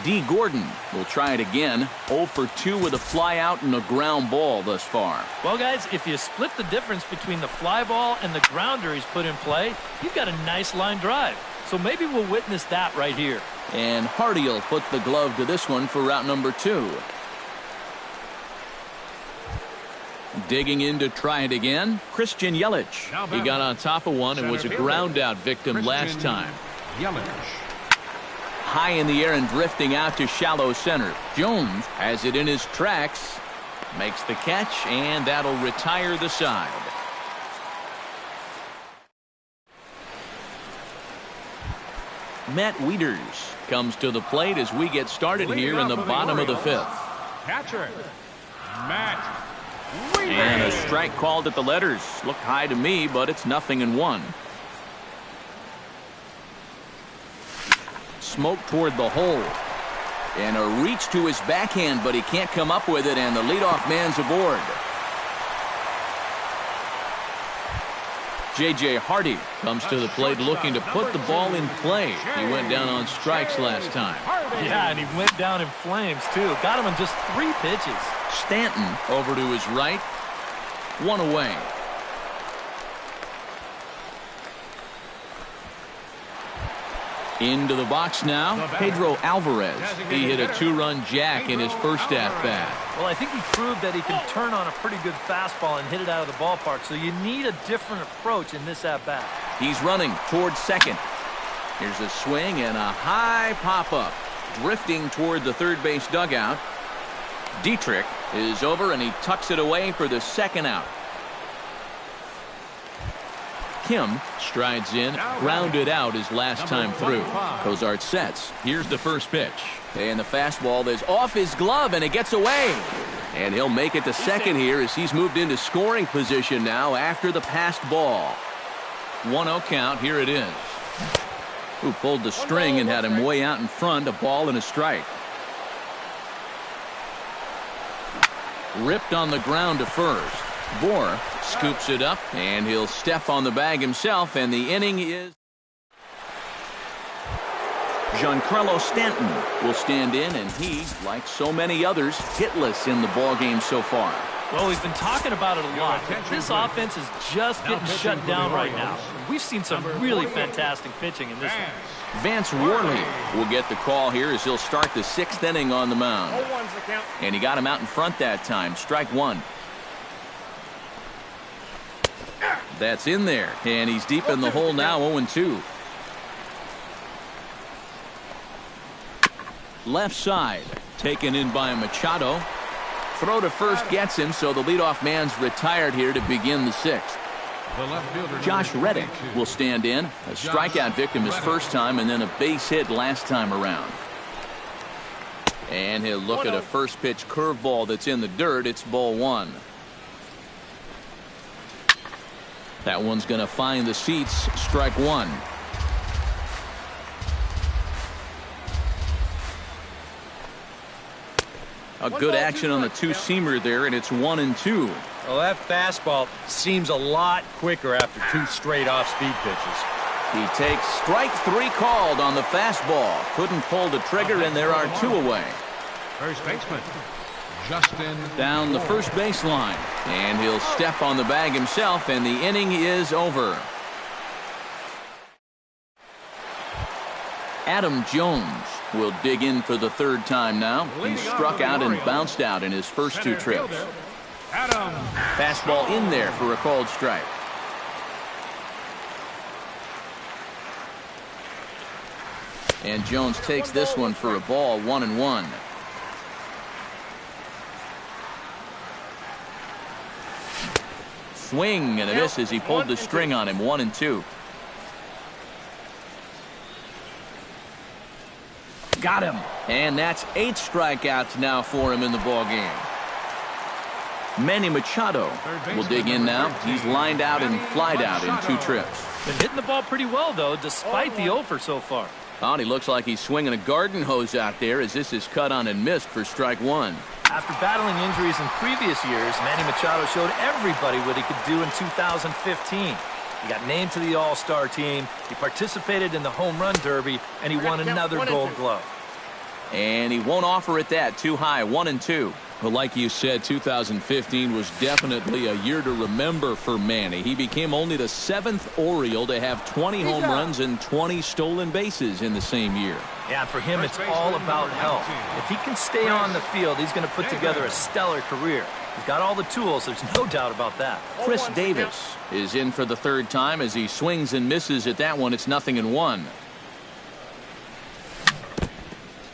D. Gordon will try it again. 0 for 2 with a fly out and a ground ball thus far. Well, guys, if you split the difference between the fly ball and the grounder he's put in play, you've got a nice line drive. So maybe we'll witness that right here. And Hardy will put the glove to this one for route number 2. Digging in to try it again, Christian Yelich. He got on top of one and was a ground out victim last time. Yelich. High in the air and drifting out to shallow center. Jones has it in his tracks. Makes the catch, and that'll retire the side. Matt Wieters comes to the plate as we get started here in the bottom of the 5th. Catcher, Matt And a Wieters. strike called at the letters. Looked high to me, but it's 0-1. Smoke toward the hole. And a reach to his backhand, but he can't come up with it, and the leadoff man's aboard. J.J. Hardy comes to the plate looking to put the ball in play. He went down on strikes last time. Yeah, and he went down in flames, too. Got him in just 3 pitches. Stanton over to his right. 1 away. Into the box now, Pedro Alvarez. He hit a 2-run jack in his first at-bat. Well, I think he proved that he can turn on a pretty good fastball and hit it out of the ballpark, so you need a different approach in this at-bat. He's running towards second. Here's a swing and a high pop-up. Drifting toward the third base dugout. Dietrich is over, and he tucks it away for the second out. Kim strides in, grounded out his last time through. Cozart sets. Here's the first pitch. And the fastball is off his glove, and it gets away. And he'll make it to second here as he's moved into scoring position now after the passed ball. 1-0 count. Here it is. Who pulled the string and had him way out in front, a ball and a strike. Ripped on the ground to first. Bohr scoops it up, and he'll step on the bag himself, and the inning is... Giancarlo Stanton will stand in, and he, like so many others, hitless in the ballgame so far. Well, we've been talking about it a lot. This offense is just getting shut down right now. We've seen some really fantastic pitching in this one. Vance Worley will get the call here as he'll start the 6th inning on the mound. And he got him out in front that time. Strike one. That's in there. And he's deep in the hole now, 0-2. Left side, taken in by Machado. Throw to first gets him, so the leadoff man's retired here to begin the 6th. Josh Reddick will stand in. A strikeout victim his first time, and then a base hit last time around. And he'll look at a first pitch curveball that's in the dirt. It's ball one. That one's going to find the seats. Strike one. A good action on the two-seamer there, and it's 1-2. Well, that fastball seems a lot quicker after 2 straight off-speed pitches. He takes strike 3 called on the fastball. Couldn't pull the trigger, and there are 2 away. First baseman, Justin. Down the first baseline, and he'll step on the bag himself, and the inning is over. Adam Jones will dig in for the 3rd time now. He struck out and bounced out in his first 2 trips. Adam. Fastball in there for a called strike. And Jones takes this one for a ball, 1-1. Swing and a miss as he pulled the string on him, 1-2. Got him. And that's 8 strikeouts now for him in the ballgame. Manny Machado will dig in now. He's lined out and flied out in 2 trips. Been hitting the ball pretty well, though, despite the offer so far. Oh, and he looks like he's swinging a garden hose out there as this is cut on and missed for strike one. After battling injuries in previous years, Manny Machado showed everybody what he could do in 2015. He got named to the All-Star team, he participated in the Home Run Derby, and he won another Gold Glove. And he won't offer it that. Too high, 1-2. Well, like you said, 2015 was definitely a year to remember for Manny. He became only the 7th Oriole to have 20 home runs and 20 stolen bases in the same year. Yeah, for him, it's all about health. If he can stay on the field, he's going to put together a stellar career. He's got all the tools. There's no doubt about that. Chris Davis is in for the 3rd time as he swings and misses at that one. It's 0-1.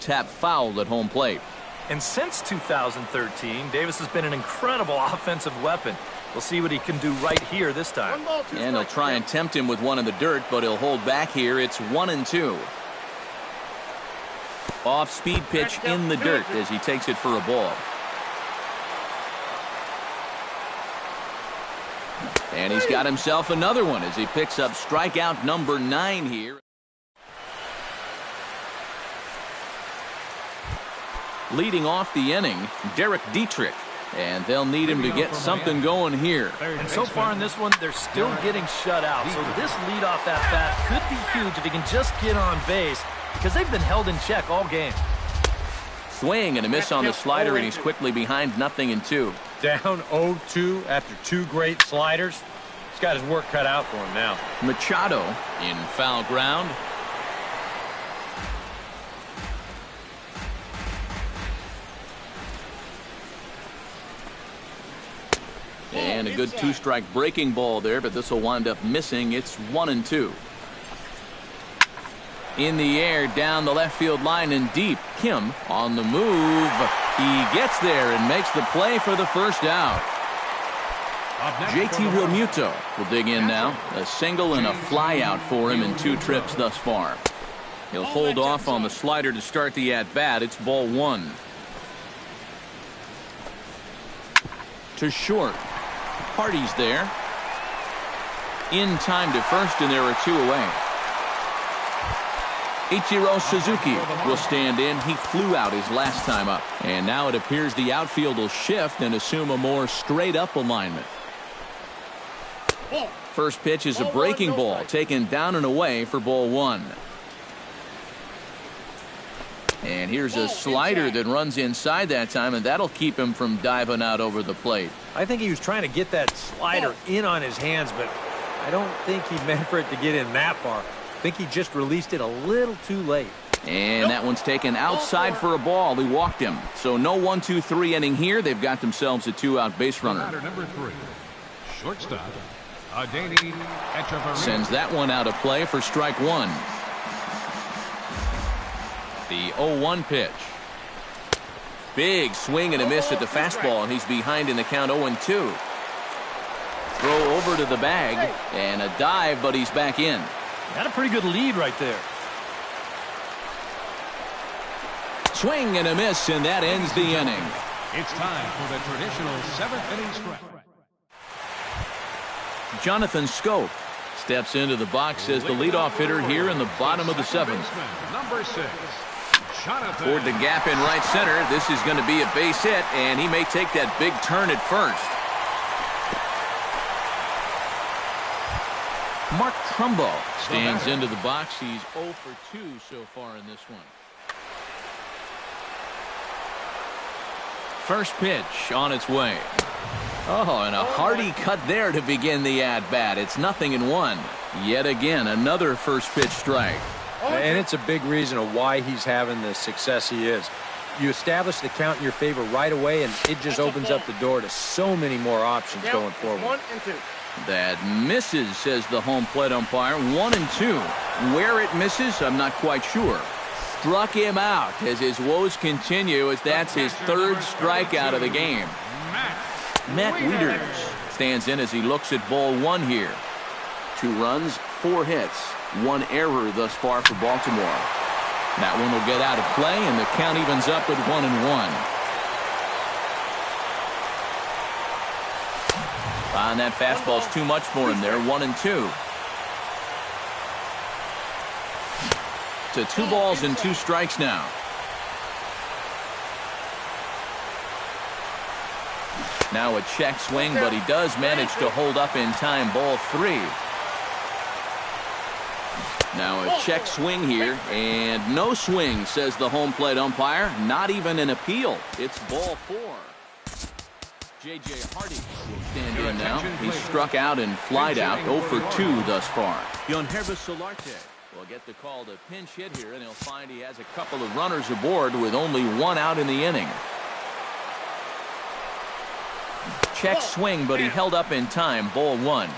Tap foul at home plate. And since 2013, Davis has been an incredible offensive weapon. We'll see what he can do right here this time. And he'll try and tempt him with one in the dirt, but he'll hold back here. It's 1-2. Off-speed pitch in the dirt as he takes it for a ball. And he's got himself another one as he picks up strikeout number 9 here. Leading off the inning, Derek Dietrich. And they'll need him to get something going here. And so far in this one, they're still getting shut out. So this leadoff at-bat could be huge if he can just get on base, because they've been held in check all game. Swing and a miss on the slider, and he's quickly behind 0-2. Down 0-2 after 2 great sliders. He's got his work cut out for him now. Machado in foul ground. And a good two-strike breaking ball there, but this will wind up missing. It's 1-2. In the air, down the left field line and deep. Kim on the move. He gets there and makes the play for the first out. JT Realmuto will dig in now. A single and a fly out for him in 2 trips thus far. He'll hold off on the slider to start the at-bat. It's ball 1. To short. Hardy's there. In time to first, and there are 2 away. Ichiro Suzuki will stand in. He flew out his last time up. And now it appears the outfield will shift and assume a more straight-up alignment. First pitch is a breaking ball taken down and away for ball 1. And here's a slider that runs inside that time, and that'll keep him from diving out over the plate. I think he was trying to get that slider in on his hands, but I don't think he meant for it to get in that far. I think he just released it a little too late. And that one's taken outside for a ball. He walked him. So no 1-2-3 inning here. They've got themselves a 2-out base runner. Number 3, shortstop, Adeni Echeverria. Sends that one out of play for strike 1. The 0-1 pitch. Big swing and a miss at the fastball, and he's behind in the count 0-2. Throw over to the bag, and a dive, but he's back in. Got a pretty good lead right there. Swing and a miss, and that ends the inning. It's time for the traditional 7th inning stretch. Jonathan Schoop steps into the box as the leadoff hitter here in the bottom of the 7th. Number 6, Jonathan. Toward the gap in right center. This is going to be a base hit, and he may take that big turn at first. Mark Trumbo stands into the box. He's 0 for 2 so far in this one. First pitch on its way. Oh, and a hearty cut there to begin the at-bat. It's 0-1. Yet again, another first pitch strike. And it's a big reason of why he's having the success he is. You establish the count in your favor right away, and it just opens up the door to so many more options going forward. 1-2. That misses, says the home plate umpire. 1-2. Where it misses, I'm not quite sure. Struck him out as his woes continue, as that's his 3rd strikeout of the game. Matt Wieters stands in as he looks at ball 1 here. 2 runs, 4 hits, 1 error thus far for Baltimore. That one will get out of play, and the count evens up at 1-1. And that fastball's too much for him there. 1-2. To 2 balls and 2 strikes now. Now a check swing, but he does manage to hold up in time. Ball 3. Now a check swing here, and no swing, says the home plate umpire. Not even an appeal. It's ball 4. J.J. Hardy will stand in now. He struck out and flied out. 0 for 2 thus far. Yonhervis Solarte will get the call to pinch hit here, and he'll find he has a couple of runners aboard with only 1 out in the inning. Check swing, but he held up in time. Ball 1.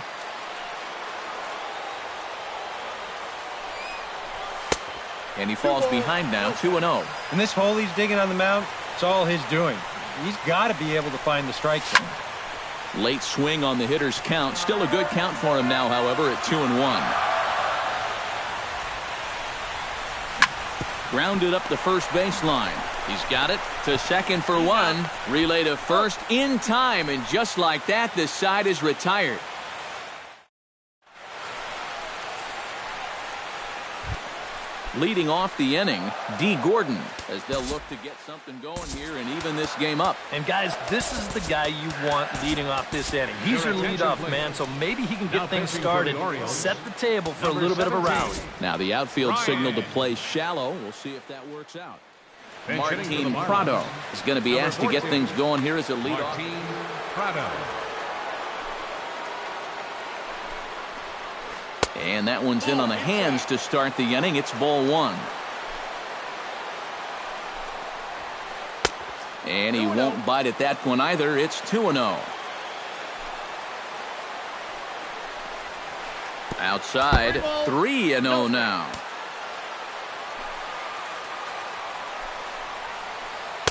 And he falls behind now, 2-0. And this hole he's digging on the mound, it's all his doing. He's got to be able to find the strike zone. Late swing on the hitter's count. Still a good count for him now, however, at 2-1. Grounded up the first baseline. He's got it to second for 1. Relay to first in time, and just like that, the side is retired. Leading off the inning, D. Gordon, as they'll look to get something going here and even this game up. And guys, this is the guy you want leading off this inning. He's your leadoff man, so maybe he can get things started, set the table for a little bit of a rally. Now the outfield signal to play shallow. We'll see if that works out. Martin Prado is going to be asked to get things going here as a leadoff. Martin Prado. And that one's in on the hands to start the inning. It's ball 1. And he won't bite at that one either. It's 2-0. Outside, 3-0 now.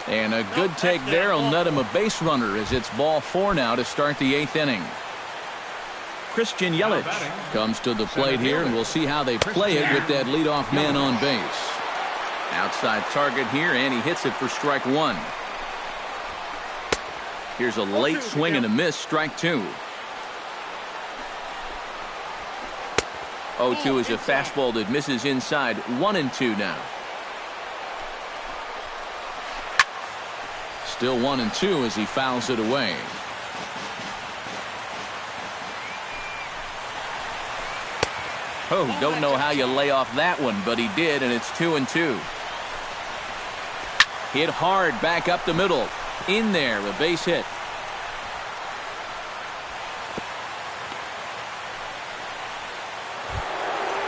And a good take there will net him a base runner as it's ball 4 now to start the 8th inning. Christian Yelich comes to the plate here, and we'll see how they play it with that leadoff man on base. Outside target here, and he hits it for strike 1. Here's a late swing and a miss, strike 2. 0-2 is a fastball that misses inside. 1-2 now. Still 1-2 as he fouls it away. Oh, don't know how you lay off that one, but he did, and it's 2-2. Hit hard back up the middle. In there, a base hit.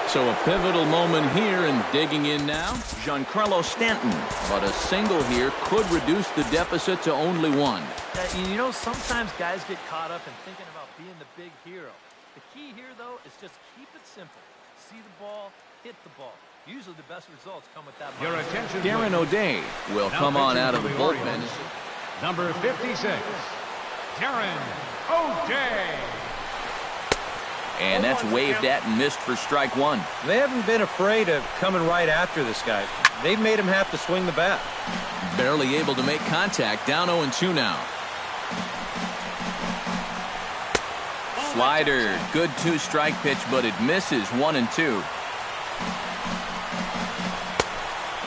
So a pivotal moment here, and digging in now, Giancarlo Stanton. But a single here could reduce the deficit to only 1. You know, sometimes guys get caught up in thinking about being the big hero. The key here, though, is just keep it simple. See the ball, hit the ball. Usually the best results come with that. Your attention, Darren O'Day will come on out of the bullpen. Number 56, Darren O'Day. And that's waved at and missed for strike 1. They haven't been afraid of coming right after this guy. They've made him have to swing the bat. Barely able to make contact. Down 0-2 now. Slider. Good 2-strike pitch, but it misses. 1-2.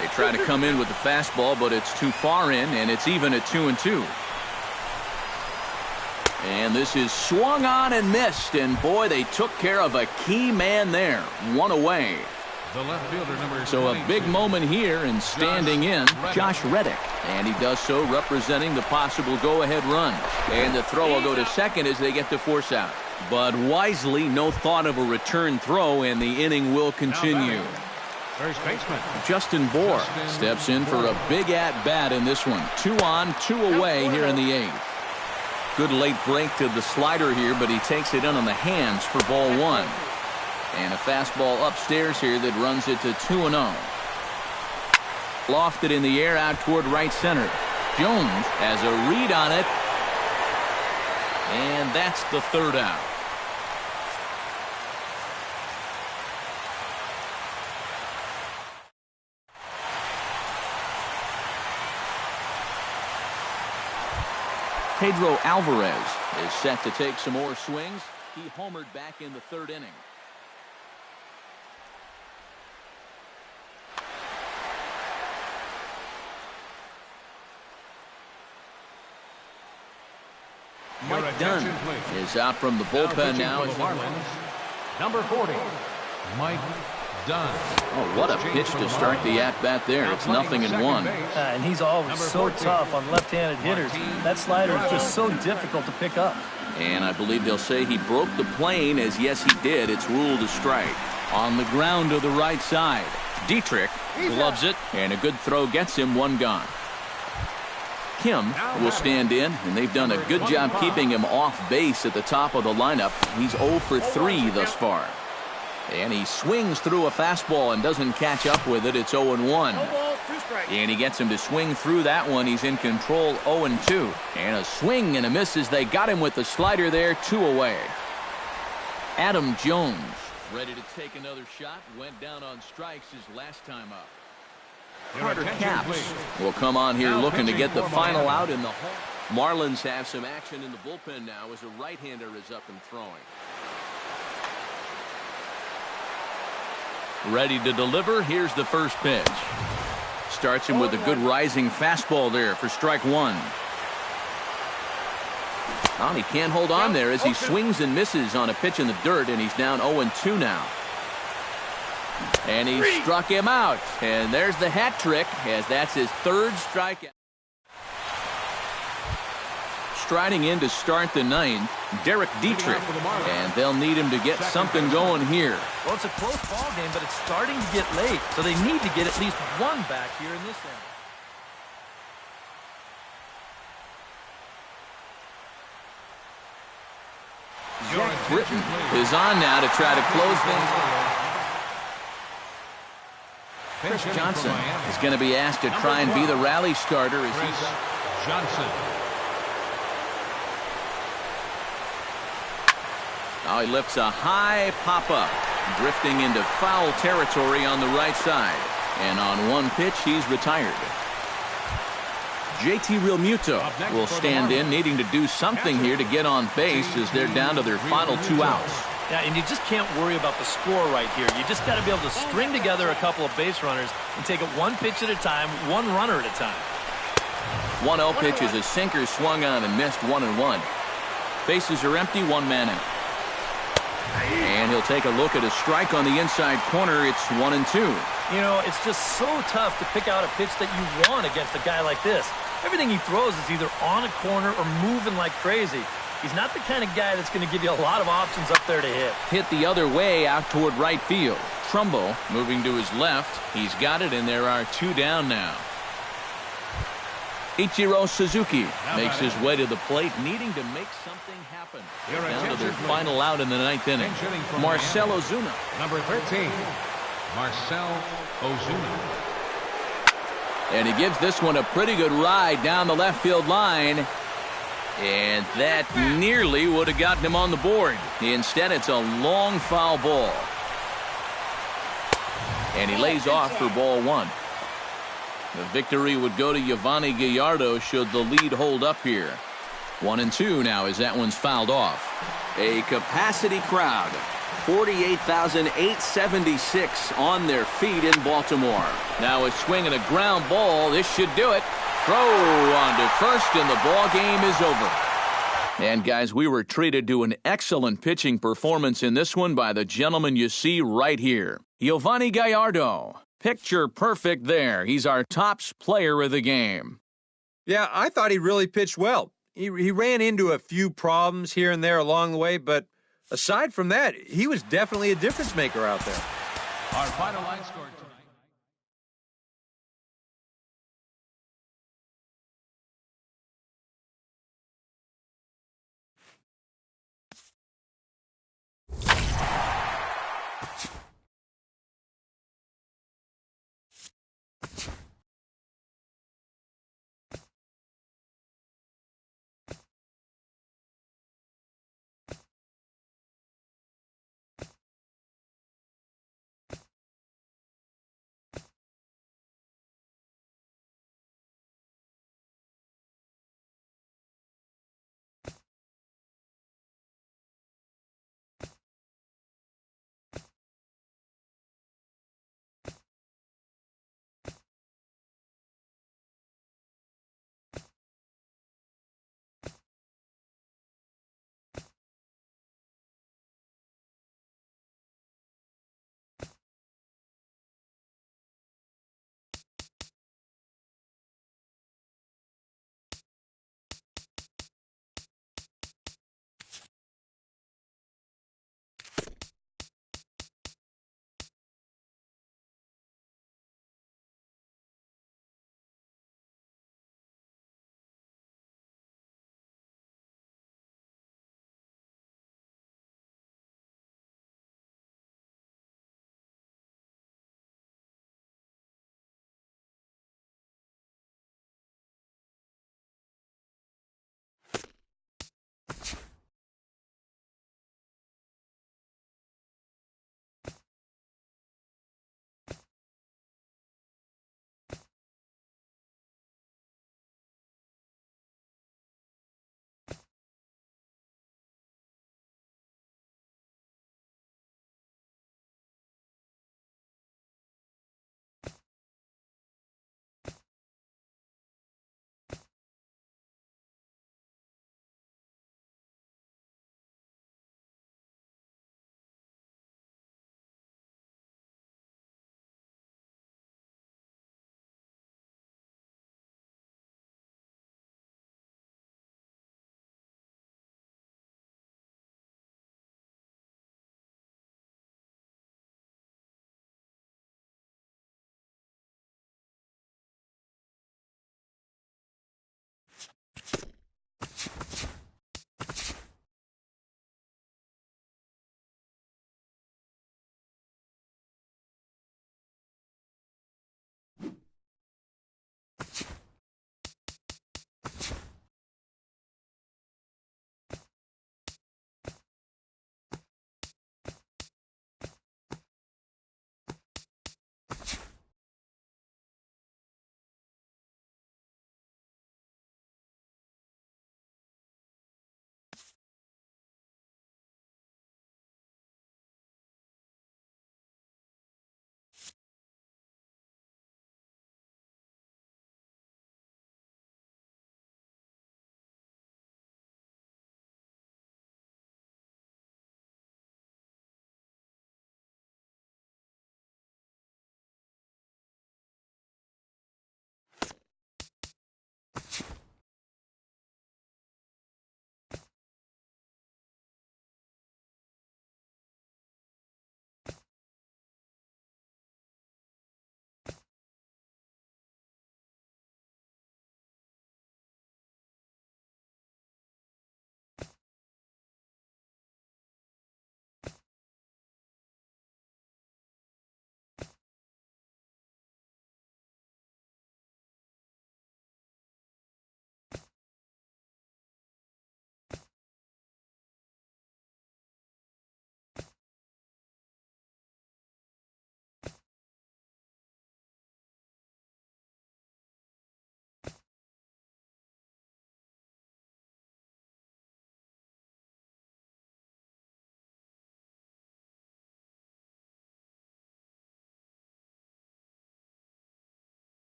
They try to come in with the fastball, but it's too far in, and it's even at 2-2. And this is swung on and missed, and boy, they took care of a key man there. 1 away. The left fielder, number So a big moment here, and standing in, Josh Reddick. And he does so representing the possible go-ahead run. And the throw will go to second as they get the force out. But wisely, no thought of a return throw, and the inning will continue. First baseman Justin Bohr steps in for a big at-bat in this one. 2 on, 2 away here in the 8th. Good late break to the slider here, but he takes it in on the hands for ball 1. And a fastball upstairs here that runs it to 2-0. Lofted in the air out toward right center. Jones has a read on it. And that's the 3rd out. Pedro Alvarez is set to take some more swings. He homered back in the 3rd inning. Mike Dunn is out from the bullpen now. Number 40, Mike Dunn. Oh, what a pitch to start the at-bat there. It's 0-1. And he's always so tough on left-handed hitters. That slider is just so difficult to pick up. And I believe they'll say he broke the plane, as yes he did. It's ruled a strike. On the ground to the right side. Dietrich gloves it, and a good throw gets him. 1 gone. Kim will stand in, and they've done a good job keeping him off base at the top of the lineup. He's 0 for 3 thus far. And he swings through a fastball and doesn't catch up with it. It's 0-1. And he gets him to swing through that one. He's in control. 0-2. And a swing and a miss as they got him with the slider there. 2 away. Adam Jones ready to take another shot. Went down on strikes his last time up. Carter Capps will come on here looking to get the final out in the hole. Marlins have some action in the bullpen now as a right-hander is up and throwing. Ready to deliver. Here's the first pitch. Starts him with a good rising fastball there for strike 1. Oh, he can't hold on there as he swings and misses on a pitch in the dirt, and he's down 0-2 now. And he struck him out. And there's the hat trick, as that's his 3rd strikeout. Striding in to start the 9th, Derek Dietrich. And they'll need him to get something going here. Well, it's a close ball game, but it's starting to get late. So they need to get at least 1 back here in this inning. Jack Britton is on now to try to close things. Chris Johnson is going to be asked to try and be the rally starter as he's Johnson. Now he lifts a high pop-up, drifting into foul territory on the right side. And on one pitch, he's retired. JT Realmuto will stand in, needing to do something here to get on base as they're down to their final 2 outs. Yeah, and you just can't worry about the score right here. You just got to be able to string together a couple of base runners and take it one pitch at a time, one runner at a time. 1-0 pitch is a sinker swung on and missed 1-1. Bases are empty, 1 man out. And he'll take a look at a strike on the inside corner. It's 1-2. You know, it's just so tough to pick out a pitch that you want against a guy like this. Everything he throws is either on a corner or moving like crazy. He's not the kind of guy that's going to give you a lot of options up there to hit. Hit the other way out toward right field. Trumbo moving to his left. He's got it, and there are 2 down now. Ichiro Suzuki makes his way to the plate, needing to make something happen. Down to their final out in the 9th inning. Marcell Ozuna. Number 13, Marcell Ozuna. And he gives this one a pretty good ride down the left field line. And that nearly would have gotten him on the board. Instead, it's a long foul ball. And he lays off for ball 1. The victory would go to Yovani Gallardo should the lead hold up here. 1-2 now as that one's fouled off. A capacity crowd. 48,876 on their feet in Baltimore. Now a swing and a ground ball. This should do it. Throw on to first, and the ball game is over. And guys, we were treated to an excellent pitching performance in this one by the gentleman you see right here. Yovani Gallardo. Picture perfect there. He's our tops player of the game. Yeah, I thought he really pitched well. He ran into a few problems here and there along the way, but aside from that, he was definitely a difference maker out there. Our final line score.